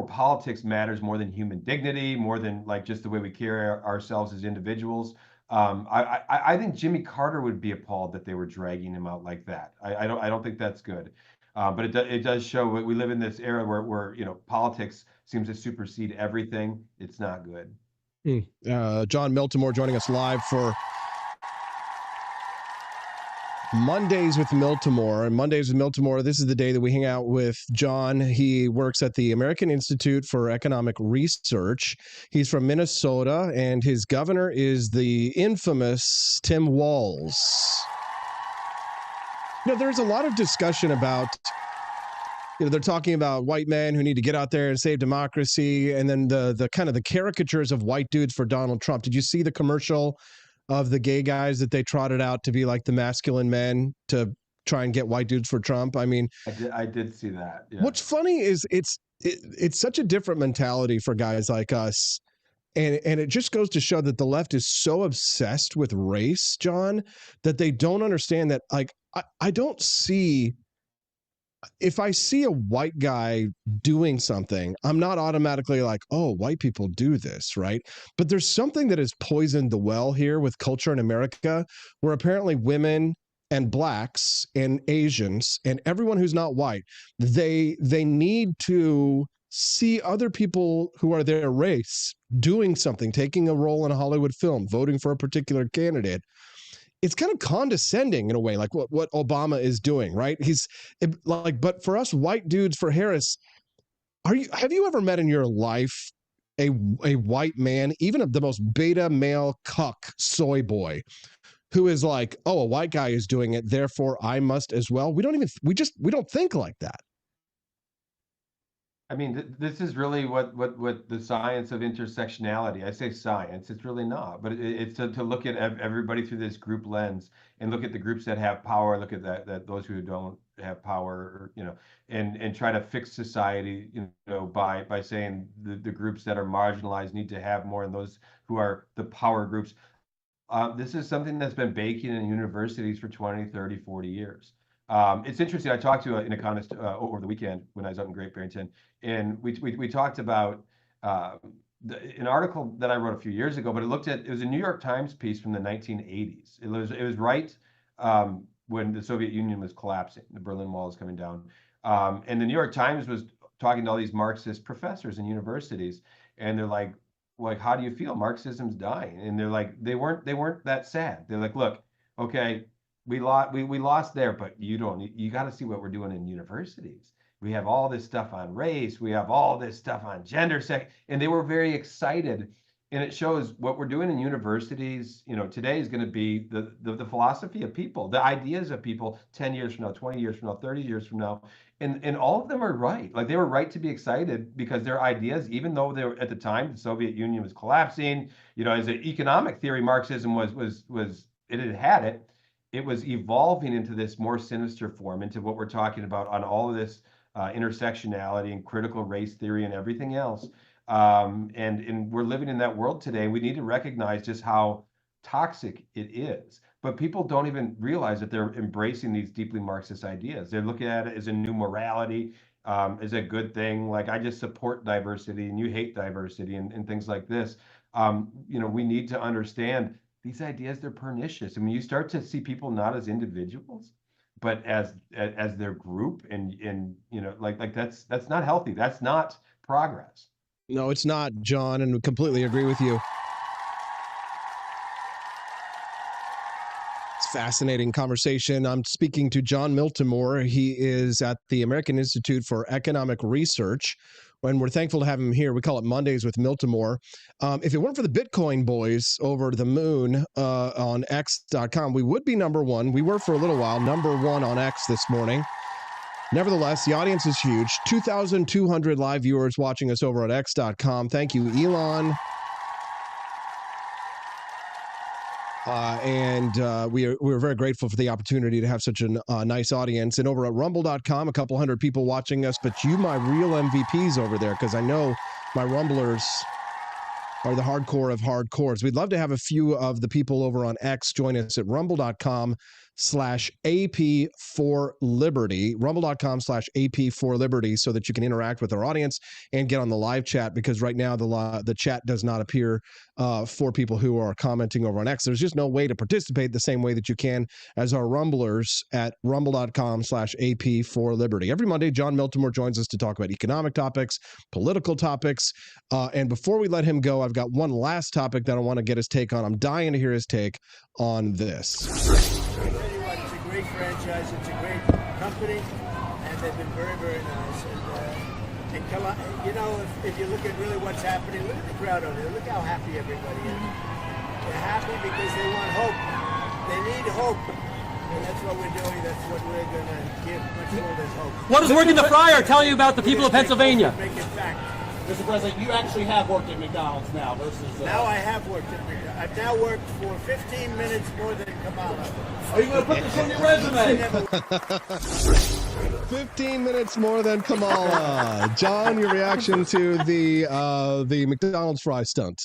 politics matters more than human dignity, more than like just the way we carry ourselves as individuals. I think Jimmy Carter would be appalled that they were dragging him out like that. I don't think that's good. But it does show we live in this era where politics seems to supersede everything. It's not good. John Miltimore joining us live for Mondays with Miltimore. And Mondays with Miltimore, this is the day that we hang out with John. He works at the American Institute for Economic Research. He's from Minnesota, and his governor is the infamous Tim Walz. There's a lot of discussion about, they're talking about white men who need to get out there and save democracy, and then the kind of the caricatures of white dudes for Donald Trump. Did you see the commercial of the gay guys that they trotted out to be like the masculine men to try and get white dudes for Trump? I mean, I did see that. Yeah. What's funny is it's such a different mentality for guys like us. And it just goes to show that the left is so obsessed with race, John, that they don't understand that, like, I don't see, if I see a white guy doing something, I'm not automatically like, oh, white people do this, right? But there's something that has poisoned the well here with culture in America, where apparently women and blacks and Asians and everyone who's not white, they need to see other people who are their race doing something, taking a role in a Hollywood film, voting for a particular candidate. It's kind of condescending in a way, like what Obama is doing, right? But for us white dudes, for Harris, have you ever met in your life a white man, even the most beta male cuck soy boy, who is like, oh, a white guy is doing it, therefore I must as well? We don't think like that. I mean, this is really what the science of intersectionality. I say science, it's really not, but it's to look at everybody through this group lens and look at the groups that have power, look at that those who don't have power, and try to fix society, by saying the groups that are marginalized need to have more, and those who are the power groups. This is something that's been baking in universities for 20, 30, 40 years. It's interesting. I talked to an economist over the weekend when I was up in Great Barrington, and we talked about an article that I wrote a few years ago, but it was a New York Times piece from the 1980s. It was right when the Soviet Union was collapsing, the Berlin Wall was coming down, and the New York Times was talking to all these Marxist professors in universities, and they're like, how do you feel? Marxism's dying, and they're like, they weren't that sad. They're like, look, okay, we lost there, but you got to see what we're doing in universities. We have all this stuff on race. We have all this stuff on gender, sex, and they were very excited. And it shows what we're doing in universities, today is going to be the philosophy of people, the ideas of people 10 years from now, 20 years from now, 30 years from now. And all of them are right. Like, they were right to be excited because their ideas, even though they were at the time, the Soviet Union was collapsing, as an economic theory, Marxism it was evolving into this more sinister form, into what we're talking about on all of this intersectionality and critical race theory and everything else. And we're living in that world today. We need to recognize just how toxic it is. But people don't even realize that they're embracing these deeply Marxist ideas. They're looking at it as a new morality, as a good thing. Like, I just support diversity and you hate diversity and things like this. We need to understand these ideas, they're pernicious. And when you start to see people not as individuals, but as their group, and like that's not healthy. That's not progress. No, it's not, John, and we completely agree with you. It's a fascinating conversation. I'm speaking to John Miltimore. He is at the American Institute for Economic Research, and we're thankful to have him here. We call it Mondays with Miltimore. If it weren't for the Bitcoin boys over the moon on X.com, we would be number one. We were for a little while number one on X this morning. Nevertheless, the audience is huge. 2,200 live viewers watching us over at X.com. Thank you, Elon. We're very grateful for the opportunity to have such a nice audience. And over at Rumble.com, a couple hundred people watching us. But you, my real MVPs over there, because I know my Rumblers are the hardcore of hardcores. We'd love to have a few of the people over on X join us at rumble.com/AP4Liberty, rumble.com/AP4Liberty, so that you can interact with our audience and get on the live chat, because right now the chat does not appear for people who are commenting over on X. There's just no way to participate the same way that you can as our Rumblers at rumble.com/AP4Liberty. Every Monday, John Miltimore joins us to talk about economic topics, political topics, and before we let him go, I've got one last topic that I want to get his take on. I'm dying to hear his take on this. I'll tell you what, it's a great franchise, it's a great company, and they've been very, very nice. And if you look at really what's happening, look at the crowd over there. Look how happy everybody is. They're happy because they want hope. They need hope. And that's what we're doing. That's what we're going to give much more than hope. What does working the fryer tell you about the people of Pennsylvania? Make it fact. Mr. President, you actually have worked at McDonald's now versus... Now I have worked at McDonald's. I've now worked for 15 minutes more than Kamala. Are you going to put this on your resume? 15 minutes more than Kamala. John, your reaction to the McDonald's fry stunt?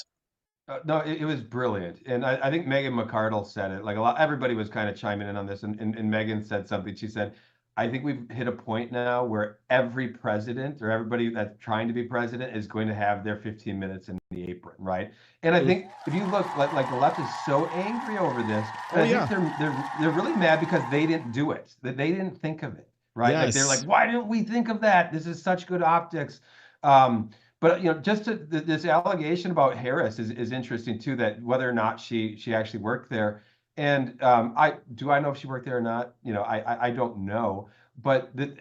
No, it was brilliant. And I think Megan McArdle said it. Like, everybody was kind of chiming in on this. And Megan said something. She said, I think we've hit a point now where every president or everybody that's trying to be president is going to have their 15 minutes in the apron, right? And I think if you look, like the left is so angry over this. I think they're really mad because they didn't do it. That they didn't think of it, right? Yes. Like, they're like, why didn't we think of that? This is such good optics. But this allegation about Harris is interesting too. That whether or not she actually worked there. And I know if she worked there or not. I don't know. But the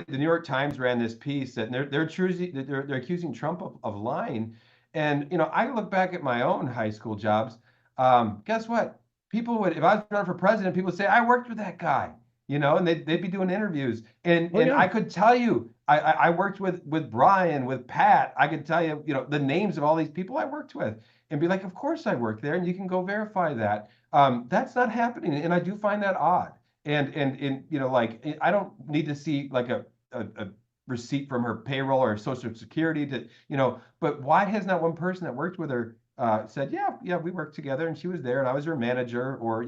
New York Times ran this piece that they're accusing Trump of lying. And I look back at my own high school jobs. Guess what? People would, if I was running for president, people would say I worked with that guy. And they'd be doing interviews. And I could tell you, I worked with Brian, with Pat. I could tell you, the names of all these people I worked with, and be like, of course I worked there, and you can go verify that. That's not happening, and I do find that odd. And I don't need to see like a receipt from her payroll or Social Security to, but why has not one person that worked with her said, yeah, we worked together and she was there and I was her manager, or,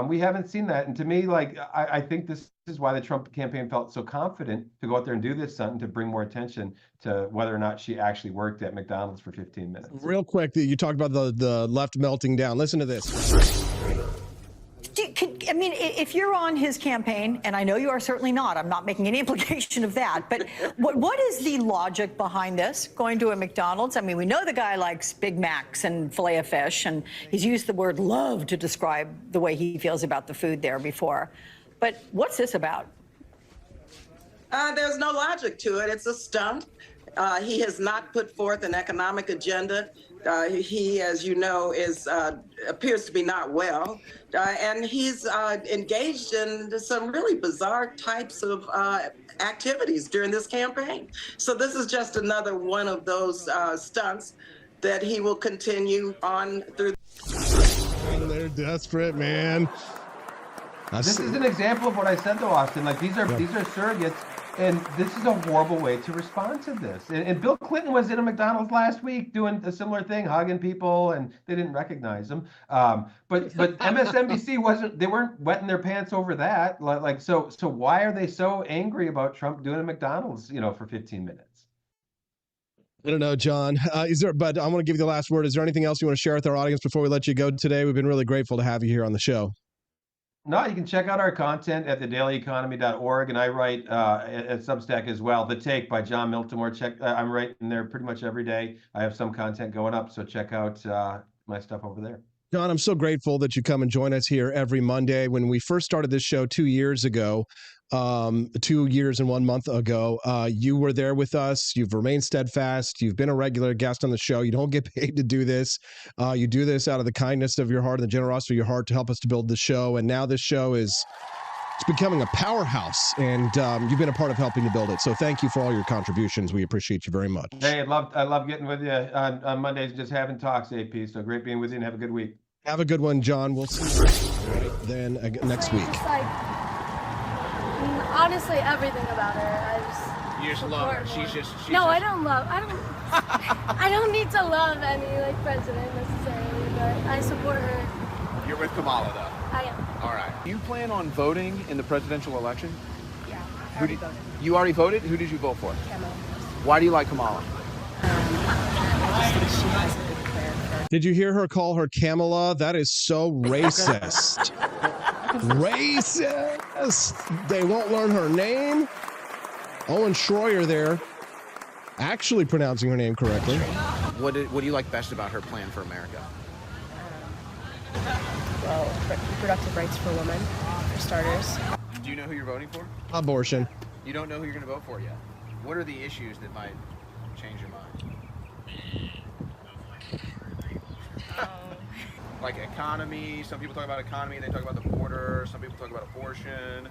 we haven't seen that. And to me, I think this is why the Trump campaign felt so confident to go out there and do this stunt, to bring more attention to whether or not she actually worked at McDonald's for 15 minutes. Real quick, you talked about the left melting down. Listen to this. I mean, if you're on his campaign, and I know you are certainly not, I'm not making any implication of that, but what is the logic behind this, going to a McDonald's? I mean, we know the guy likes Big Macs and filet of fish, and he's used the word love to describe the way he feels about the food there before. But what's this about? There's no logic to it. It's a stunt. He has not put forth an economic agenda. He, as you know, appears to be not well, and he's engaged in some really bizarre types of activities during this campaign. So this is just another one of those stunts that he will continue on through. They're desperate, man. This is an example of what I said, though, Austin. Like these are surrogates. And this is a horrible way to respond to this. And Bill Clinton was in a McDonald's last week doing a similar thing, hugging people, and they didn't recognize him. But MSNBC they weren't wetting their pants over that. So why are they so angry about Trump doing a McDonald's, for 15 minutes? I don't know, John. But I want to give you the last word. Is there anything else you want to share with our audience before we let you go today? We've been really grateful to have you here on the show. No, you can check out our content at thedailyeconomy.org, and I write at Substack as well. The Take by John Miltimore. I'm writing there pretty much every day. I have some content going up, so check out my stuff over there. John, I'm so grateful that you come and join us here every Monday. When we first started this show 2 years ago, 2 years and 1 month ago, you were there with us. You've remained steadfast. You've been a regular guest on the show. You don't get paid to do this. You do this out of the kindness of your heart and the generosity of your heart to help us to build the show. And now this show it's becoming a powerhouse, and you've been a part of helping to build it. So thank you for all your contributions. We appreciate you very much. Hey, I love getting with you on Mondays, just having talks, AP. So great being with you, and have a good week. Have a good one, John. We'll see you right then next week. Honestly, everything about her. You just love her. She's I don't need to love any president necessarily, but I support her. You're with Kamala, though. I am. All right. Do you plan on voting in the presidential election? Yeah, I already voted. You already voted? Who did you vote for? Kamala. Why do you like Kamala? I just think she has a good plan. Did you hear her call her Kamala? That is so racist. Racist. They won't learn her name. Owen Schroyer there, actually pronouncing her name correctly. What do you like best about her plan for America? Well, reproductive rights for women, for starters. Do you know who you're voting for? Abortion. You don't know who you're going to vote for yet. What are the issues that might change your mind? Like economy. Some people talk about economy, they talk about the border. Some people talk about abortion.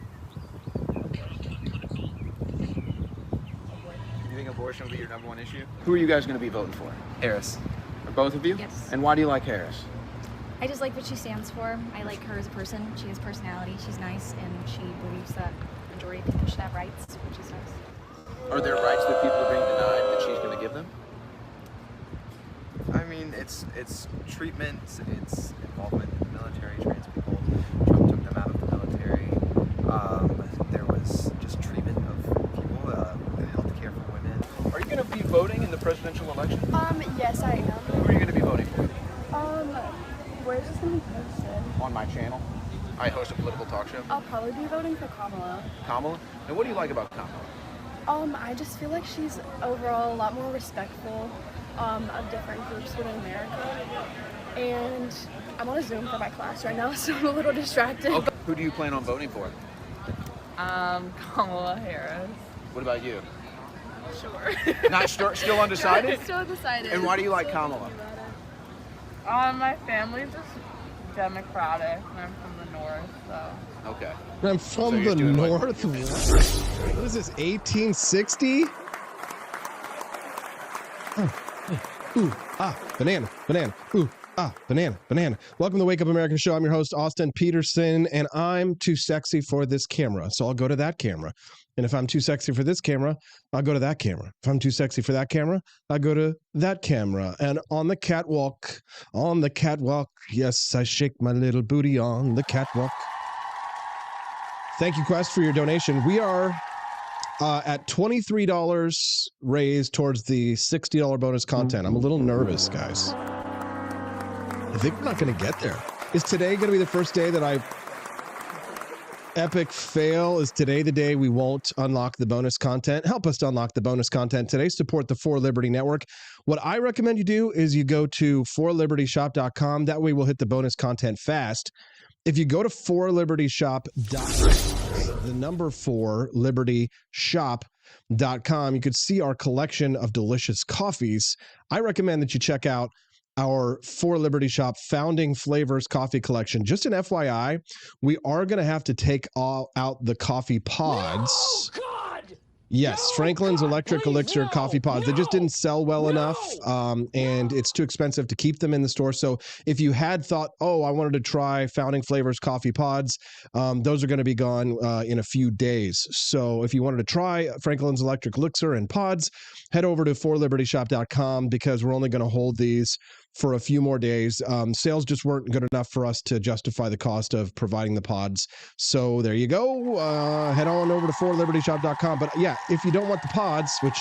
You think abortion will be your #1 issue? Who are you guys going to be voting for? Harris. Or both of you? Yes. And why do you like Harris? I just like what she stands for. I like her as a person. She has personality. She's nice, and she believes that the majority of people should have rights, which is nice. Are there rights that people are being denied that she's going to give them? I mean, it's treatment, it's involvement in the military, trans people. Trump took them out of the military. There was just treatment of people, health care for women. Are you going to be voting in the presidential election? Yes, I am. Who are you going to be voting for? Where's this going to be posted? On my channel. I host a political talk show. I'll probably be voting for Kamala. Kamala? And what do you like about Kamala? I just feel like she's overall a lot more respectful of different groups within America. And I'm on a Zoom for my class right now, so I'm a little distracted. Okay. Who do you plan on voting for? Kamala Harris. What about you? Sure. Not sure, still undecided? Still undecided. And why do you like Kamala? My family's just Democratic, and I'm from the North, so. Okay. I'm from the North? What is this, 1860? Ooh, banana, ooh, banana. Welcome to the Wake Up America show. I'm your host, Austin Peterson, and I'm too sexy for this camera, so I'll go to that camera. And if I'm too sexy for this camera, I'll go to that camera. If I'm too sexy for that camera, I'll go to that camera. And on the catwalk, yes, I shake my little booty on the catwalk. Thank you, Quest, for your donation. We are at $23 raised towards the $60 bonus content. I'm a little nervous, guys. I think we're not going to get there. Is today going to be the first day that I Epic fail. Is today the day we won't unlock the bonus content? Help us to unlock the bonus content today. Support the For Liberty Network. What I recommend you do is you go to forlibertyshop.com. That way we'll hit the bonus content fast. If you go to forlibertyshop.com, the number 4 libertyshop.com, you could see our collection of delicious coffees. I recommend that you check out our For Liberty Shop Founding Flavors coffee collection. Just an FYI, we are going to have to take out the coffee pods. No, God! Yes, Franklin's Electric Elixir coffee pods. They just didn't sell well enough, and it's too expensive to keep them in the store. So if you had thought, oh, I wanted to try Founding Flavors coffee pods, those are going to be gone in a few days. So if you wanted to try Franklin's Electric Elixir and pods, head over to forlibertyshop.com because we're only going to hold these for a few more days. Sales just weren't good enough for us to justify the cost of providing the pods. So there you go. Head on over to forlibertyshop.com. But yeah, if you don't want the pods, which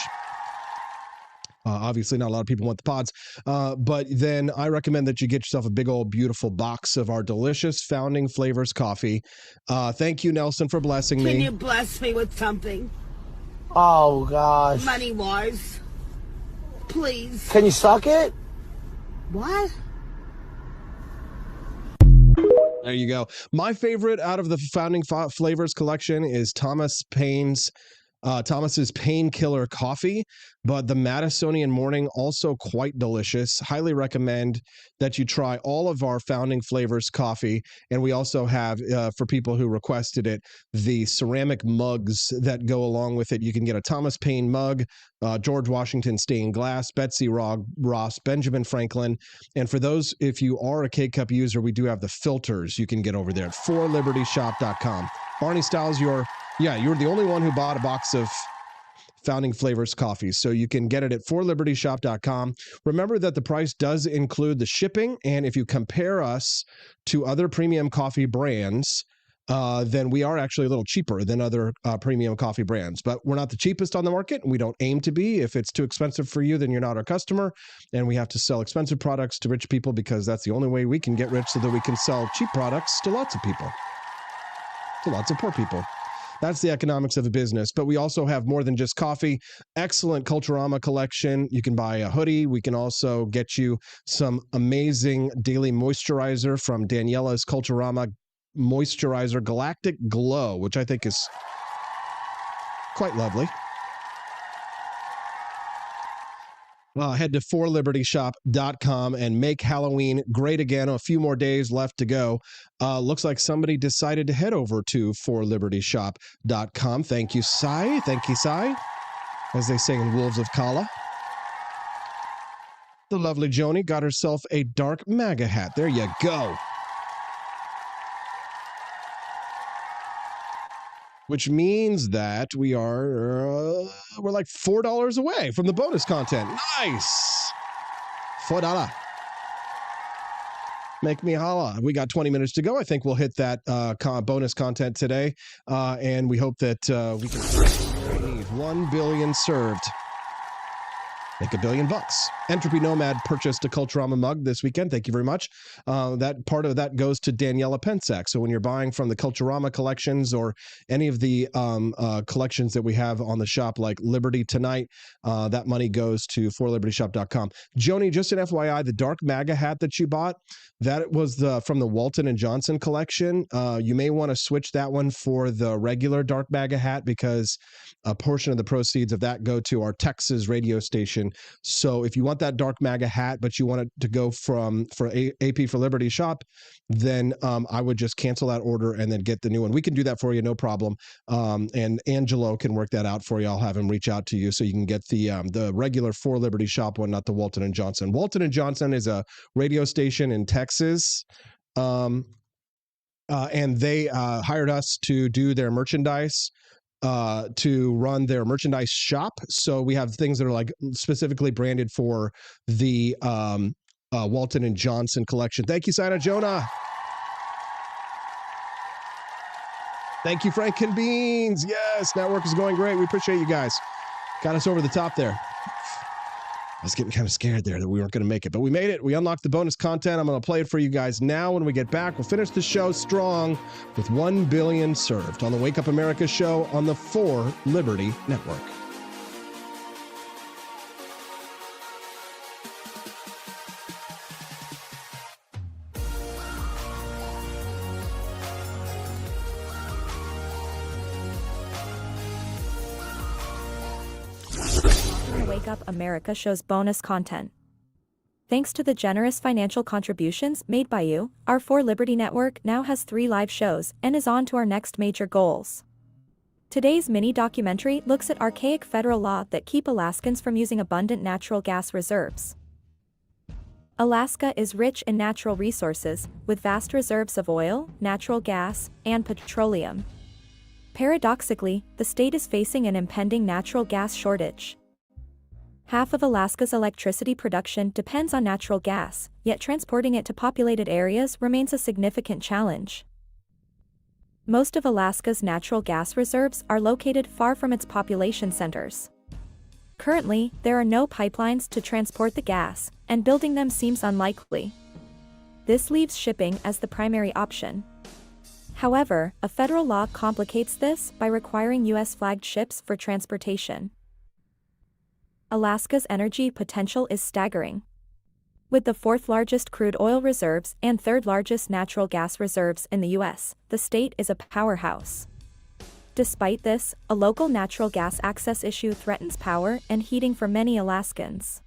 obviously not a lot of people want the pods, but then I recommend that you get yourself a big old beautiful box of our delicious Founding Flavors coffee. Thank you, Nelson, for blessing me. Can you bless me with something? Oh, gosh. Money-wise. Please. Can you suck it? What? There you go. My favorite out of the Founding Flavors collection is Thomas's Painkiller Coffee, but the Madisonian Morning also quite delicious. Highly recommend that you try all of our Founding Flavors coffee, and we also have, for people who requested it, the ceramic mugs that go along with it. You can get a Thomas Paine mug, George Washington stained glass, Betsy Ross, Benjamin Franklin, and for those, if you are a K-Cup user, we do have the filters you can get over there at forlibertyshop.com. Barney Styles, you're the only one who bought a box of Founding Flavors coffee, so you can get it at forlibertyshop.com. Remember that the price does include the shipping, and if you compare us to other premium coffee brands, then we are actually a little cheaper than other premium coffee brands. But we're not the cheapest on the market, and we don't aim to be. If it's too expensive for you, then you're not our customer, and we have to sell expensive products to rich people because that's the only way we can get rich, so that we can sell cheap products to lots of people, to lots of poor people. That's the economics of a business. But we also have more than just coffee. Excellent Culturama collection. You can buy a hoodie. We can also get you some amazing daily moisturizer from Daniela's Culturama Moisturizer Galactic Glow, which I think is quite lovely. Head to forlibertyshop.com and make Halloween great again. A few more days left to go. Looks like somebody decided to head over to forlibertyshop.com. Thank you, Sai. Thank you, Sai. As they say in Wolves of Kala. The lovely Joni got herself a dark MAGA hat. There you go. Which means that we're like $4 away from the bonus content. Nice. $4. Make me holla. We got 20 minutes to go. I think we'll hit that bonus content today. And we hope that we can need 1 billion served. Make $1 billion. Entropy Nomad purchased a Culturama mug this weekend. Thank you very much. That part of that goes to Daniela Pensack. So when you're buying from the Culturama collections or any of the collections that we have on the shop, like Liberty Tonight, that money goes to forlibertyshop.com. Joni, just an FYI, the dark MAGA hat that you bought, that was from the Walton and Johnson collection. You may want to switch that one for the regular dark MAGA hat because a portion of the proceeds of that go to our Texas radio station. So if you want that dark MAGA hat, but you want it to go for AP for Liberty shop, then I would just cancel that order and then get the new one. We can do that for you, no problem. And Angelo can work that out for you. I'll have him reach out to you so you can get the regular For Liberty shop one, not the Walton and Johnson. Walton and Johnson is a radio station in Texas. And they hired us to do their merchandise, to run their merchandise shop. So we have things that are like specifically branded for the Walton and Johnson collection. Thank you, Sina Jonah. Thank you, Franken Beans. Yes, network is going great. We appreciate you guys. Got us over the top there. I was getting kind of scared there that we weren't going to make it, but we made it. We unlocked the bonus content. I'm going to play it for you guys now. When we get back, we'll finish the show strong with 1 billion served on the Wake Up America show on the 4 Liberty Network. Wake Up America show's bonus content. Thanks to the generous financial contributions made by you, our 4 Liberty Network now has 3 live shows and is on to our next major goals. Today's mini documentary looks at archaic federal law that keep Alaskans from using abundant natural gas reserves. Alaska is rich in natural resources, with vast reserves of oil, natural gas, and petroleum. Paradoxically, the state is facing an impending natural gas shortage. Half of Alaska's electricity production depends on natural gas, yet transporting it to populated areas remains a significant challenge. Most of Alaska's natural gas reserves are located far from its population centers. Currently, there are no pipelines to transport the gas, and building them seems unlikely. This leaves shipping as the primary option. However, a federal law complicates this by requiring U.S.-flagged ships for transportation. Alaska's energy potential is staggering. With the 4th largest crude oil reserves and 3rd largest natural gas reserves in the U.S., the state is a powerhouse. Despite this, a local natural gas access issue threatens power and heating for many Alaskans.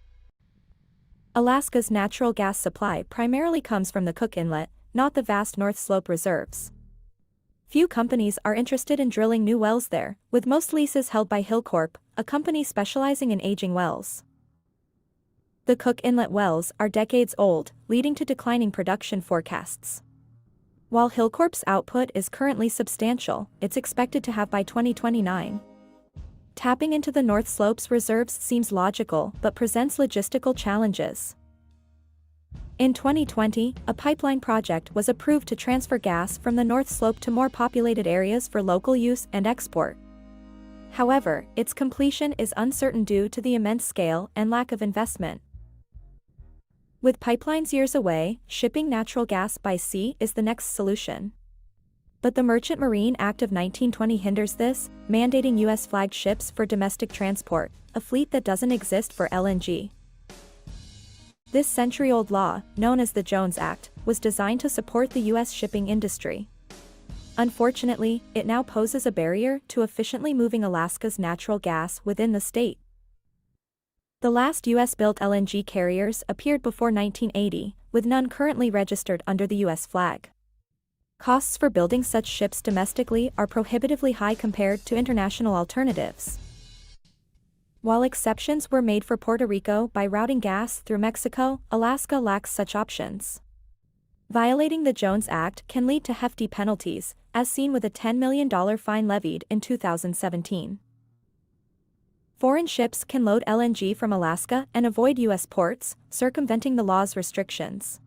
Alaska's natural gas supply primarily comes from the Cook Inlet, not the vast North Slope reserves. Few companies are interested in drilling new wells there, with most leases held by Hillcorp, a company specializing in aging wells. The Cook Inlet wells are decades old, leading to declining production forecasts. While Hillcorp's output is currently substantial, it's expected to have by 2029. Tapping into the North Slope's reserves seems logical but presents logistical challenges. In 2020, a pipeline project was approved to transfer gas from the North Slope to more populated areas for local use and export. However, its completion is uncertain due to the immense scale and lack of investment. With pipelines years away, shipping natural gas by sea is the next solution. But the Merchant Marine Act of 1920 hinders this, mandating U.S.-flagged ships for domestic transport, a fleet that doesn't exist for LNG. This century-old law, known as the Jones Act, was designed to support the U.S. shipping industry. Unfortunately, it now poses a barrier to efficiently moving Alaska's natural gas within the state. The last U.S.-built LNG carriers appeared before 1980, with none currently registered under the U.S. flag. Costs for building such ships domestically are prohibitively high compared to international alternatives. While exceptions were made for Puerto Rico by routing gas through Mexico, Alaska lacks such options. Violating the Jones Act can lead to hefty penalties, as seen with a $10 million fine levied in 2017. Foreign ships can load LNG from Alaska and avoid U.S. ports, circumventing the law's restrictions.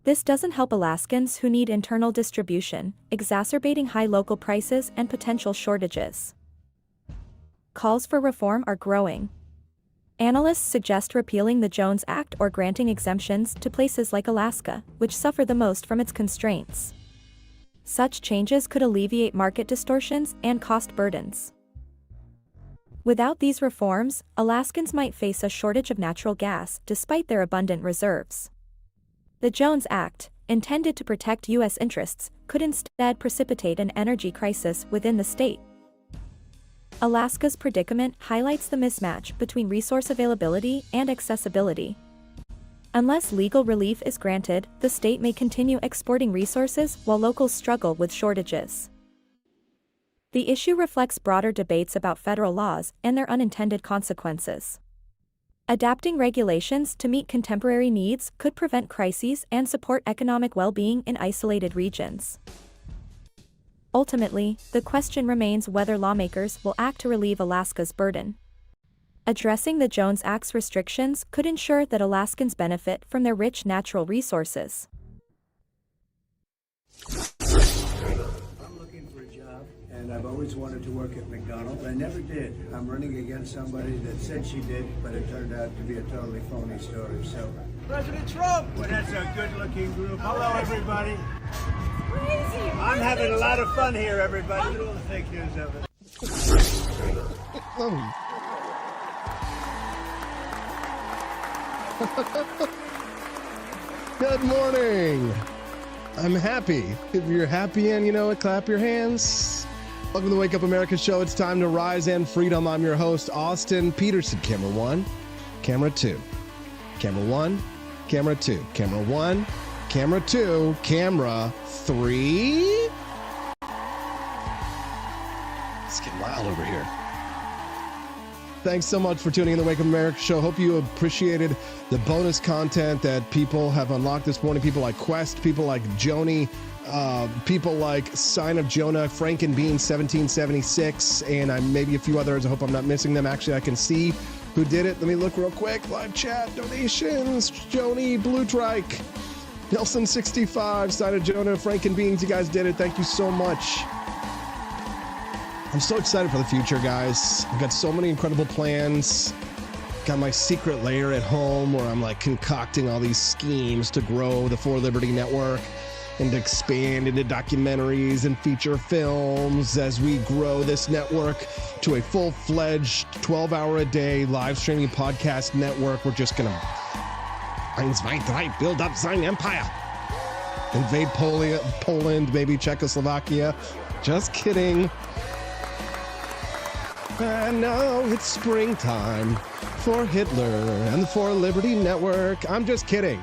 This doesn't help Alaskans who need internal distribution, exacerbating high local prices and potential shortages. Calls for reform are growing. Analysts suggest repealing the Jones Act or granting exemptions to places like Alaska, which suffer the most from its constraints. Such changes could alleviate market distortions and cost burdens. Without these reforms, Alaskans might face a shortage of natural gas despite their abundant reserves. The Jones Act, intended to protect U.S. interests, could instead precipitate an energy crisis within the state. Alaska's predicament highlights the mismatch between resource availability and accessibility. Unless legal relief is granted, the state may continue exporting resources while locals struggle with shortages. The issue reflects broader debates about federal laws and their unintended consequences. Adapting regulations to meet contemporary needs could prevent crises and support economic well-being in isolated regions. Ultimately, the question remains whether lawmakers will act to relieve Alaska's burden. Addressing the Jones Act's restrictions could ensure that Alaskans benefit from their rich natural resources. I'm looking for a job, and and I've always wanted to work at McDonald's. I never did. I'm running against somebody that said she did, but it turned out to be a totally phony story. So, President Trump! Well, that's a good-looking group. Hello, everybody. Crazy. I'm having a lot of fun here, everybody. Look at all the fake news of it. Good morning. I'm happy. If you're happy and you know it, clap your hands. Welcome to the Wake Up America show. It's time to rise and freedom. I'm your host, Austin Peterson. Camera 1, camera 2. Camera 1, camera 2. Camera 1, camera 2. Camera 3. It's getting wild over here. Thanks so much for tuning in to the Wake Up America show. Hope you appreciated the bonus content that people have unlocked this morning. People like Quest, people like Joni, people like Sign of Jonah, Frank and Bean 1776, and maybe a few others. I hope I'm not missing them. Actually, I can see who did it. Let me look real quick. Live chat, donations, Joni, Blue Trike, Nelson 65, Sign of Jonah, Frank and Beans. You guys did it. Thank you so much. I'm so excited for the future, guys. I've got so many incredible plans. Got my secret lair at home where I'm like concocting all these schemes to grow the For Liberty Network and to expand into documentaries and feature films as we grow this network to a full-fledged 12-hour-a-day live streaming podcast network. We're just going to build up sein Empire. Invade Poland, maybe Czechoslovakia. Just kidding. And now it's springtime for Hitler and the For Liberty Network. I'm just kidding.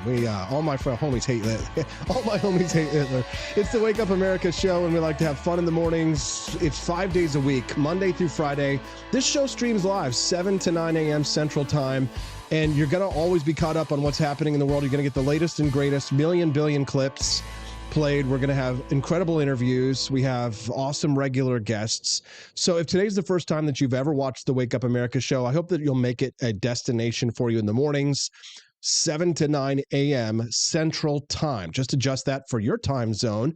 All my homies hate Hitler. All my homies hate Hitler. It's the Wake Up America show, and we like to have fun in the mornings. It's 5 days a week, Monday through Friday. This show streams live 7 to 9 a.m. Central Time, and you're going to always be caught up on what's happening in the world. You're going to get the latest and greatest billion clips played. We're going to have incredible interviews. We have awesome regular guests. So if today's the first time that you've ever watched the Wake Up America show, I hope that you'll make it a destination for you in the mornings, 7 to 9 a.m. Central Time. Just adjust that for your time zone.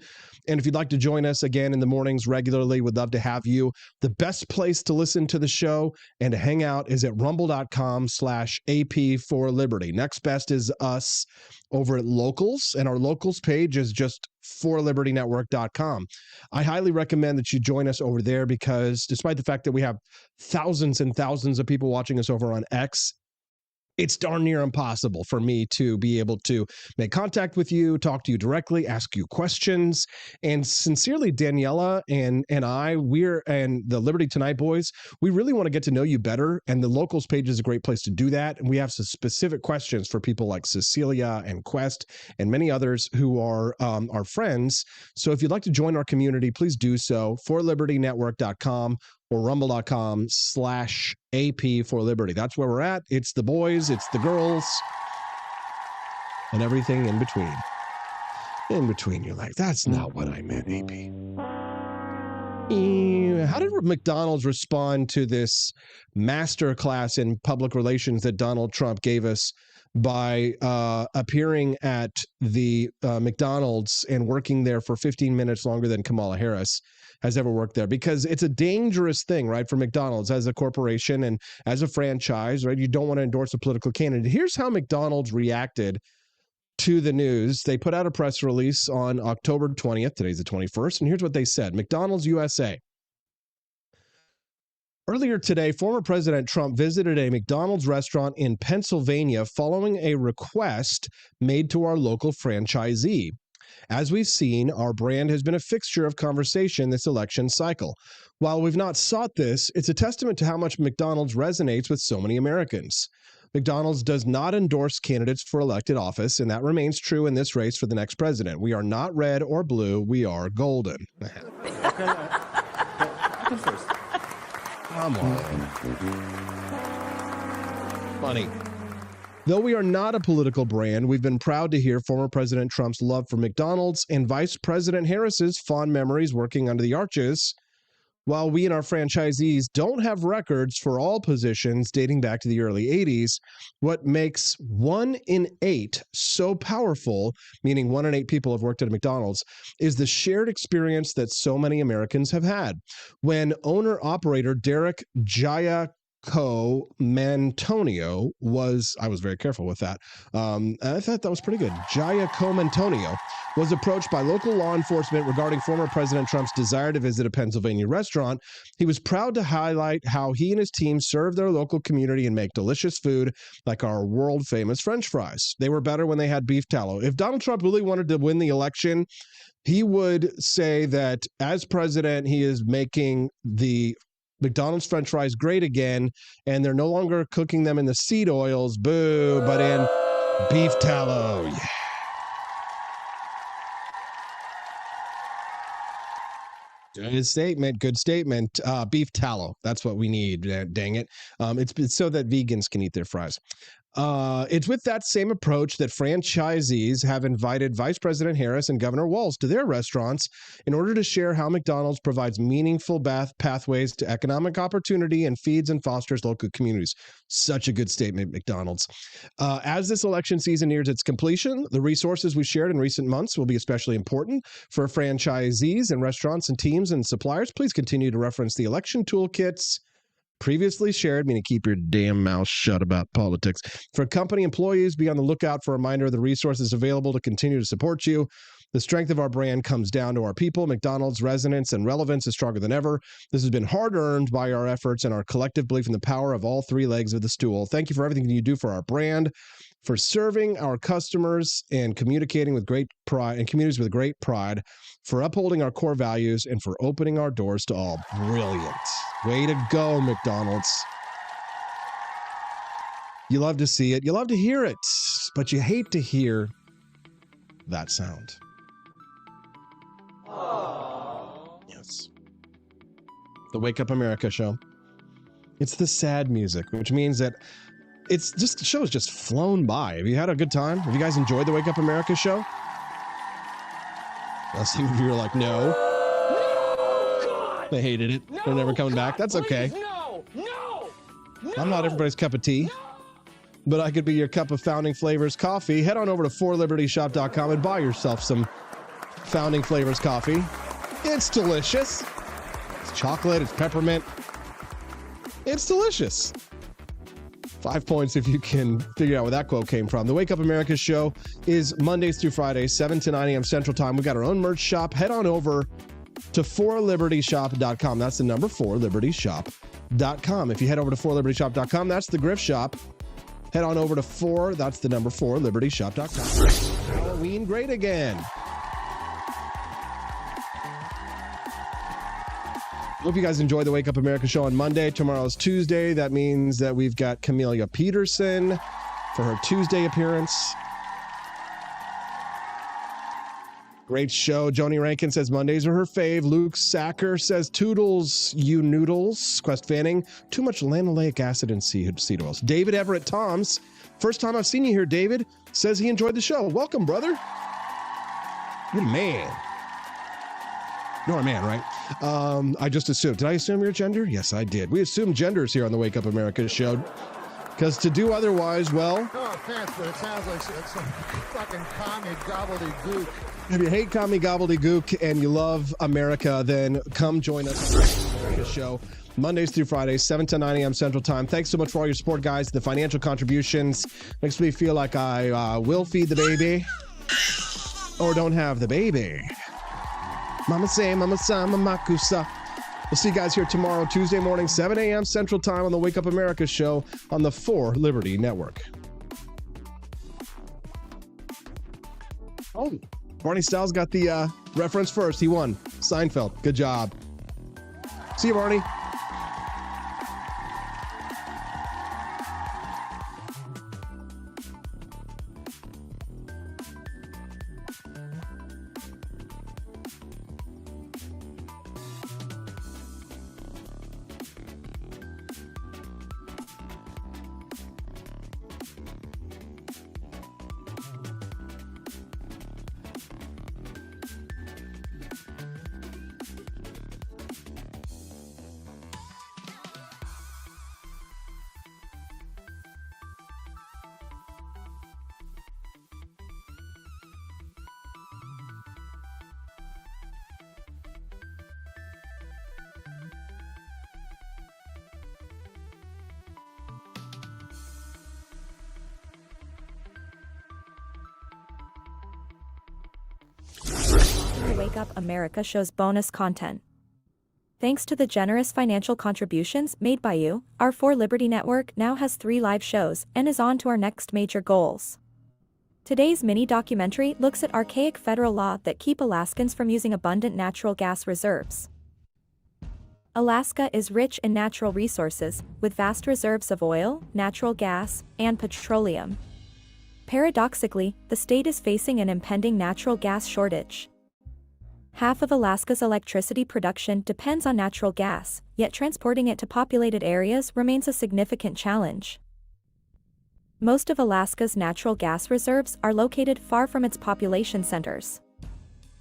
And if you'd like to join us again in the mornings regularly, we'd love to have you. The best place to listen to the show and to hang out is at rumble.com/AP for Liberty. Next best is us over at Locals, and our Locals page is just forlibernetwork.com. I highly recommend that you join us over there because despite the fact that we have thousands and thousands of people watching us over on X, it's darn near impossible for me to be able to make contact with you, talk to you directly, ask you questions. And sincerely, Daniela and I, and the Liberty Tonight boys, we really want to get to know you better. And the Locals page is a great place to do that. And we have some specific questions for people like Cecilia and Quest and many others who are our friends. So if you'd like to join our community, please do so. forlibernetwork.com or rumble.com/AP for Liberty. That's where we're at. It's the boys, it's the girls, and everything in between. In between, you're like, that's not what I meant, AP. How did McDonald's respond to this masterclass in public relations that Donald Trump gave us by appearing at the McDonald's and working there for 15 minutes longer than Kamala Harris has ever worked there? Because it's a dangerous thing, right, for McDonald's as a corporation and as a franchise, right? You don't want to endorse a political candidate. Here's how McDonald's reacted to the news. They put out a press release on October 20th. Today's the 21st. And here's what they said. McDonald's USA. Earlier today, former President Trump visited a McDonald's restaurant in Pennsylvania following a request made to our local franchisee. As we've seen, our brand has been a fixture of conversation this election cycle. While we've not sought this, it's a testament to how much McDonald's resonates with so many Americans. McDonald's does not endorse candidates for elected office, and that remains true in this race for the next president. We are not red or blue. We are golden. Come on. Funny. Though we are not a political brand, we've been proud to hear former President Trump's love for McDonald's and Vice President Harris's fond memories working under the arches While we and our franchisees don't have records for all positions dating back to the early 80s, what makes 1 in 8 so powerful, meaning 1 in 8 people have worked at a McDonald's, is the shared experience that so many Americans have had. When owner-operator Derek Giacomantonio I was very careful with that. I thought that was pretty good. Giacomantonio was approached by local law enforcement regarding former President Trump's desire to visit a Pennsylvania restaurant. He was proud to highlight how he and his team serve their local community and make delicious food like our world-famous French fries. They were better when they had beef tallow. If Donald Trump really wanted to win the election, he would say that as president, he is making the McDonald's French fries great again, and they're no longer cooking them in the seed oils, boo, but in beef tallow. Yeah. Good statement. Good statement. Beef tallow. That's what we need. Dang it. It's so that vegans can eat their fries. It's with that same approach that franchisees have invited Vice President Harris and Governor Walz to their restaurants in order to share how McDonald's provides meaningful pathways to economic opportunity and feeds and fosters local communities. Such a good statement, McDonald's. As this election season nears its completion, the resources we shared in recent months will be especially important for franchisees and restaurants and teams and suppliers. Please continue to reference the election toolkits previously shared, meaning keep your damn mouth shut about politics. For company employees, be on the lookout for a reminder of the resources available to continue to support you. The strength of our brand comes down to our people. McDonald's resonance and relevance is stronger than ever. This has been hard-earned by our efforts and our collective belief in the power of all three legs of the stool. Thank you for everything you do for our brand, for serving our customers and communicating with great pride and communities with great pride, for upholding our core values, and for opening our doors to all. Brilliant. Way to go, McDonald's. You love to see it. You love to hear it, but you hate to hear that sound. Yes. The Wake Up America show. It's the sad music, which means that it's just the show has just flown by. Have you had a good time? Have you guys enjoyed the Wake Up America show? Well, some of you are like, no. They hated it. They're never coming back. That's okay. I'm not everybody's cup of tea, but I could be your cup of Founding Flavors coffee. Head on over to 4libertyshop.com and buy yourself some Founding Flavors coffee. It's delicious. It's chocolate. It's peppermint. It's delicious. 5 points if you can figure out where that quote came from. The Wake Up America show is Mondays through Fridays, 7 to 9 a.m. Central Time. We've got our own merch shop. Head on over to 4libertyshop.com. That's the number 4libertyshop.com. If you head over to 4libertyshop.com, that's the Griff Shop. Head on over to 4, that's the number 4libertyshop.com. Halloween great again. Hope you guys enjoy the Wake Up America show on Monday. Tomorrow's Tuesday. That means that we've got Camelia Peterson for her Tuesday appearance. Great show. Joni Rankin says Mondays are her fave. Luke Sacker says Toodles, you noodles. Quest Fanning, too much linoleic acid and seed oils. David Everett Toms, first time I've seen you here, David, says he enjoyed the show. Welcome, brother. You're a man. You're a man, right? I just assumed. Did I assume your gender? Yes, I did. We assume genders here on the Wake Up America show. Because to do otherwise, well... No offense, but it sounds like some fucking commie gobbledygook. If you hate commie gobbledygook and you love America, then come join us on the America show. Mondays through Fridays, 7 to 9 a.m. Central Time. Thanks so much for all your support, guys. The financial contributions makes me feel like I will feed the baby or don't have the baby. Mama say, mama sa, mama kusa. We'll see you guys here tomorrow, Tuesday morning, 7 a.m. Central Time on the Wake Up America show on the 4 Liberty Network. Oh, Barney Styles got the reference first. He won. Seinfeld. Good job. See you, Barney. Wake Up America show's bonus content. Thanks to the generous financial contributions made by you, our 4 Liberty Network now has 3 live shows and is on to our next major goals. Today's mini documentary looks at archaic federal law that keep Alaskans from using abundant natural gas reserves. Alaska is rich in natural resources, with vast reserves of oil, natural gas, and petroleum. Paradoxically, the state is facing an impending natural gas shortage. Half of Alaska's electricity production depends on natural gas, yet transporting it to populated areas remains a significant challenge. Most of Alaska's natural gas reserves are located far from its population centers.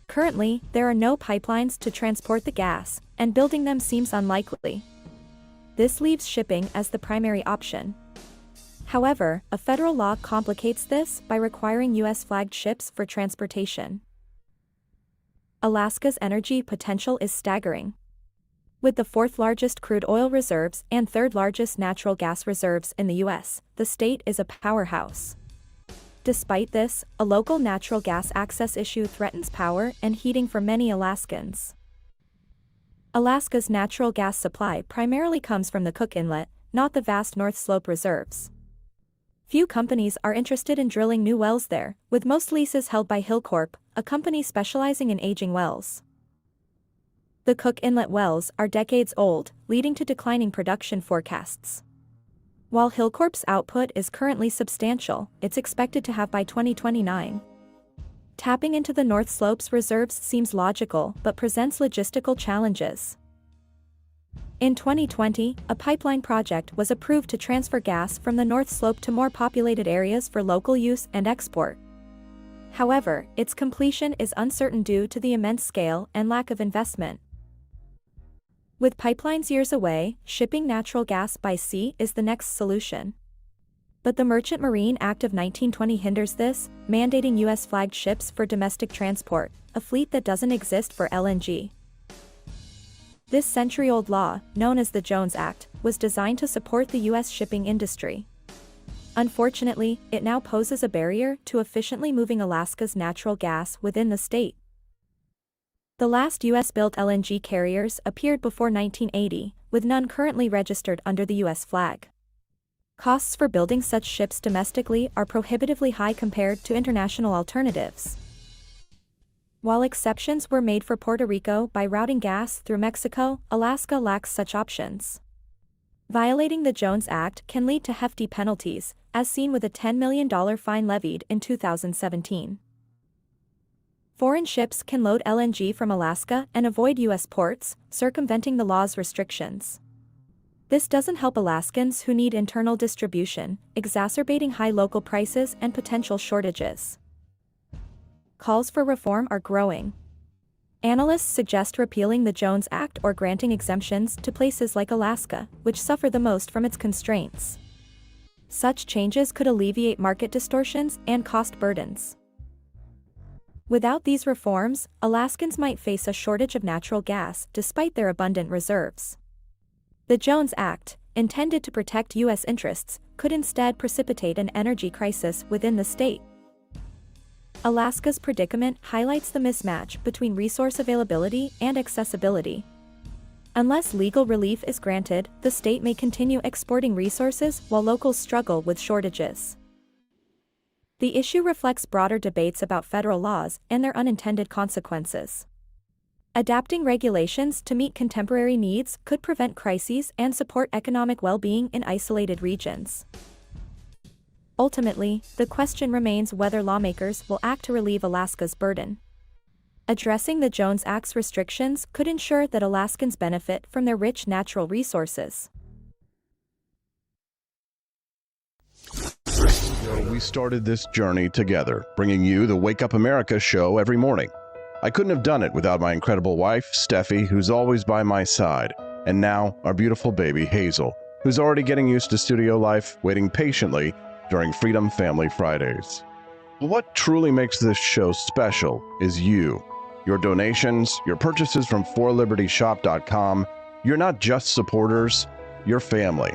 Currently, there are no pipelines to transport the gas, and building them seems unlikely. This leaves shipping as the primary option. However, a federal law complicates this by requiring U.S.-flagged ships for transportation. Alaska's energy potential is staggering. With the 4th largest crude oil reserves and 3rd largest natural gas reserves in the U.S., the state is a powerhouse. Despite this, a local natural gas access issue threatens power and heating for many Alaskans. Alaska's natural gas supply primarily comes from the Cook Inlet, not the vast North Slope reserves. Few companies are interested in drilling new wells there, with most leases held by Hillcorp, a company specializing in aging wells. The Cook Inlet wells are decades old, leading to declining production forecasts. While Hillcorp's output is currently substantial, it's expected to have by 2029. Tapping into the North Slope's reserves seems logical but presents logistical challenges. In 2020, a pipeline project was approved to transfer gas from the North Slope to more populated areas for local use and export. However, its completion is uncertain due to the immense scale and lack of investment. With pipelines years away, shipping natural gas by sea is the next solution. But the Merchant Marine Act of 1920 hinders this, mandating U.S.-flagged ships for domestic transport, a fleet that doesn't exist for LNG. This century-old law, known as the Jones Act, was designed to support the U.S. shipping industry. Unfortunately, it now poses a barrier to efficiently moving Alaska's natural gas within the state. The last U.S.-built LNG carriers appeared before 1980, with none currently registered under the U.S. flag. Costs for building such ships domestically are prohibitively high compared to international alternatives. While exceptions were made for Puerto Rico by routing gas through Mexico, Alaska lacks such options. Violating the Jones Act can lead to hefty penalties, as seen with a $10 million fine levied in 2017. Foreign ships can load LNG from Alaska and avoid U.S. ports, circumventing the law's restrictions. This doesn't help Alaskans who need internal distribution, exacerbating high local prices and potential shortages. Calls for reform are growing. Analysts suggest repealing the Jones Act or granting exemptions to places like Alaska, which suffer the most from its constraints. Such changes could alleviate market distortions and cost burdens. Without these reforms, Alaskans might face a shortage of natural gas despite their abundant reserves. The Jones Act, intended to protect U.S. interests, could instead precipitate an energy crisis within the state. Alaska's predicament highlights the mismatch between resource availability and accessibility. Unless legal relief is granted, the state may continue exporting resources while locals struggle with shortages. The issue reflects broader debates about federal laws and their unintended consequences. Adapting regulations to meet contemporary needs could prevent crises and support economic well-being in isolated regions. Ultimately, the question remains whether lawmakers will act to relieve Alaska's burden. Addressing the Jones Act's restrictions could ensure that Alaskans benefit from their rich natural resources. We started this journey together, bringing you the Wake Up America show every morning. I couldn't have done it without my incredible wife, Steffi, who's always by my side, and now our beautiful baby, Hazel, who's already getting used to studio life, waiting patiently during Freedom Family Fridays. What truly makes this show special is you. Your donations, your purchases from forlibertyshop.com. You're not just supporters, you're family.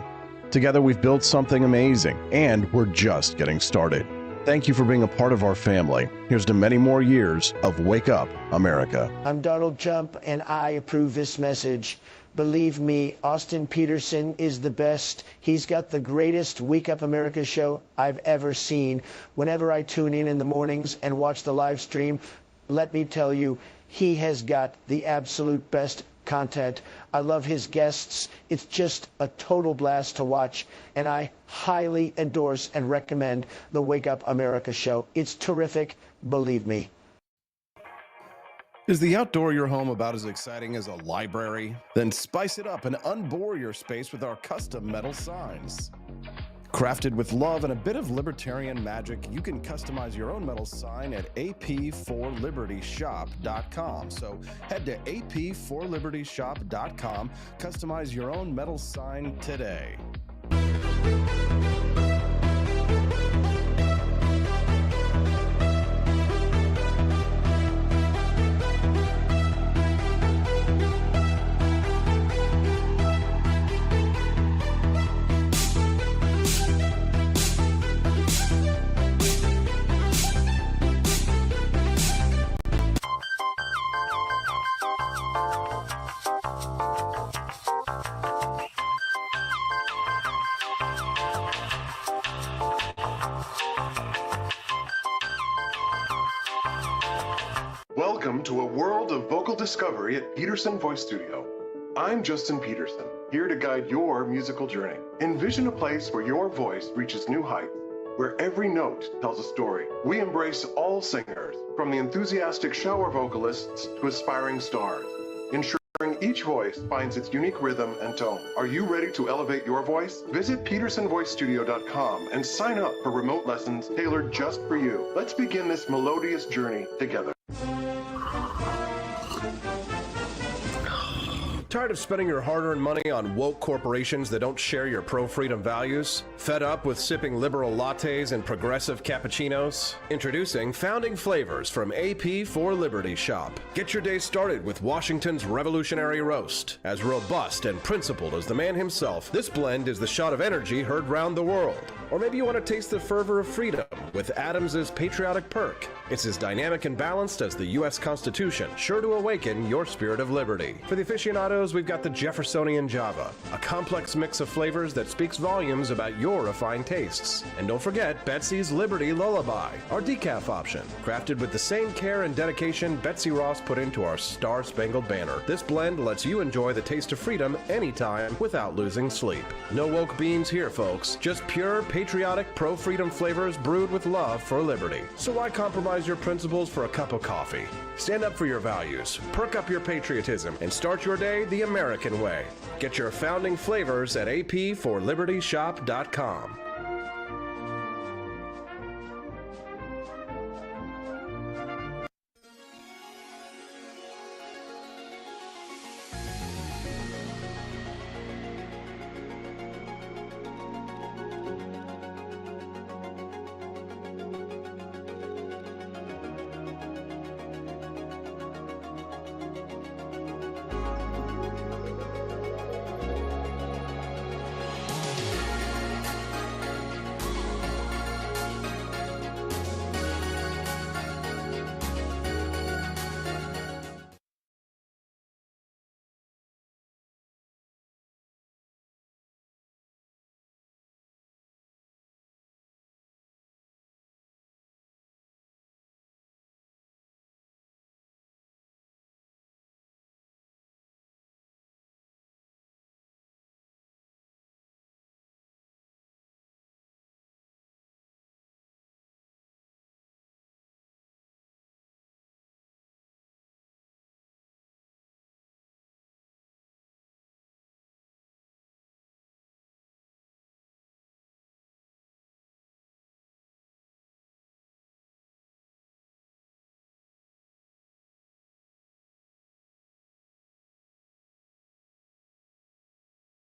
Together we've built something amazing, and we're just getting started. Thank you for being a part of our family. Here's to many more years of Wake Up America. I'm Donald Trump, and I approve this message. Believe me, Austin Peterson is the best. He's got the greatest Wake Up America show I've ever seen. Whenever I tune in the mornings and watch the live stream, let me tell you, he has got the absolute best content. I love his guests. It's just a total blast to watch, and I highly endorse and recommend the Wake Up America show. It's terrific, believe me. Is the outdoor of your home about as exciting as a library? Then spice it up and unbore your space with our custom metal signs. Crafted with love and a bit of libertarian magic, you can customize your own metal sign at ap4libertyshop.com. So head to ap4libertyshop.com, customize your own metal sign today. Welcome to a world of vocal discovery at Peterson Voice Studio. I'm Justin Peterson, here to guide your musical journey. Envision a place where your voice reaches new heights, where every note tells a story. We embrace all singers, from the enthusiastic shower vocalists to aspiring stars, ensuring each voice finds its unique rhythm and tone. Are you ready to elevate your voice? Visit PetersonVoiceStudio.com and sign up for remote lessons tailored just for you. Let's begin this melodious journey together. Tired of spending your hard-earned money on woke corporations that don't share your pro-freedom values? Fed up with sipping liberal lattes and progressive cappuccinos? Introducing Founding Flavors from AP4Liberty Shop. Get your day started with Washington's Revolutionary Roast. As robust and principled as the man himself, this blend is the shot of energy heard round the world. Or maybe you want to taste the fervor of freedom with Adams's Patriotic Perk. It's as dynamic and balanced as the U.S. Constitution, sure to awaken your spirit of liberty. For the aficionados, we've got the Jeffersonian Java, a complex mix of flavors that speaks volumes about your refined tastes. And don't forget Betsy's Liberty Lullaby, our decaf option, crafted with the same care and dedication Betsy Ross put into our Star-Spangled Banner. This blend lets you enjoy the taste of freedom anytime without losing sleep. No woke beans here, folks. Just pure, patriotic, pro-freedom flavors brewed with love for liberty. So why compromise your principles for a cup of coffee? Stand up for your values, perk up your patriotism, and start your day the American way. Get your founding flavors at ap4libertyshop.com.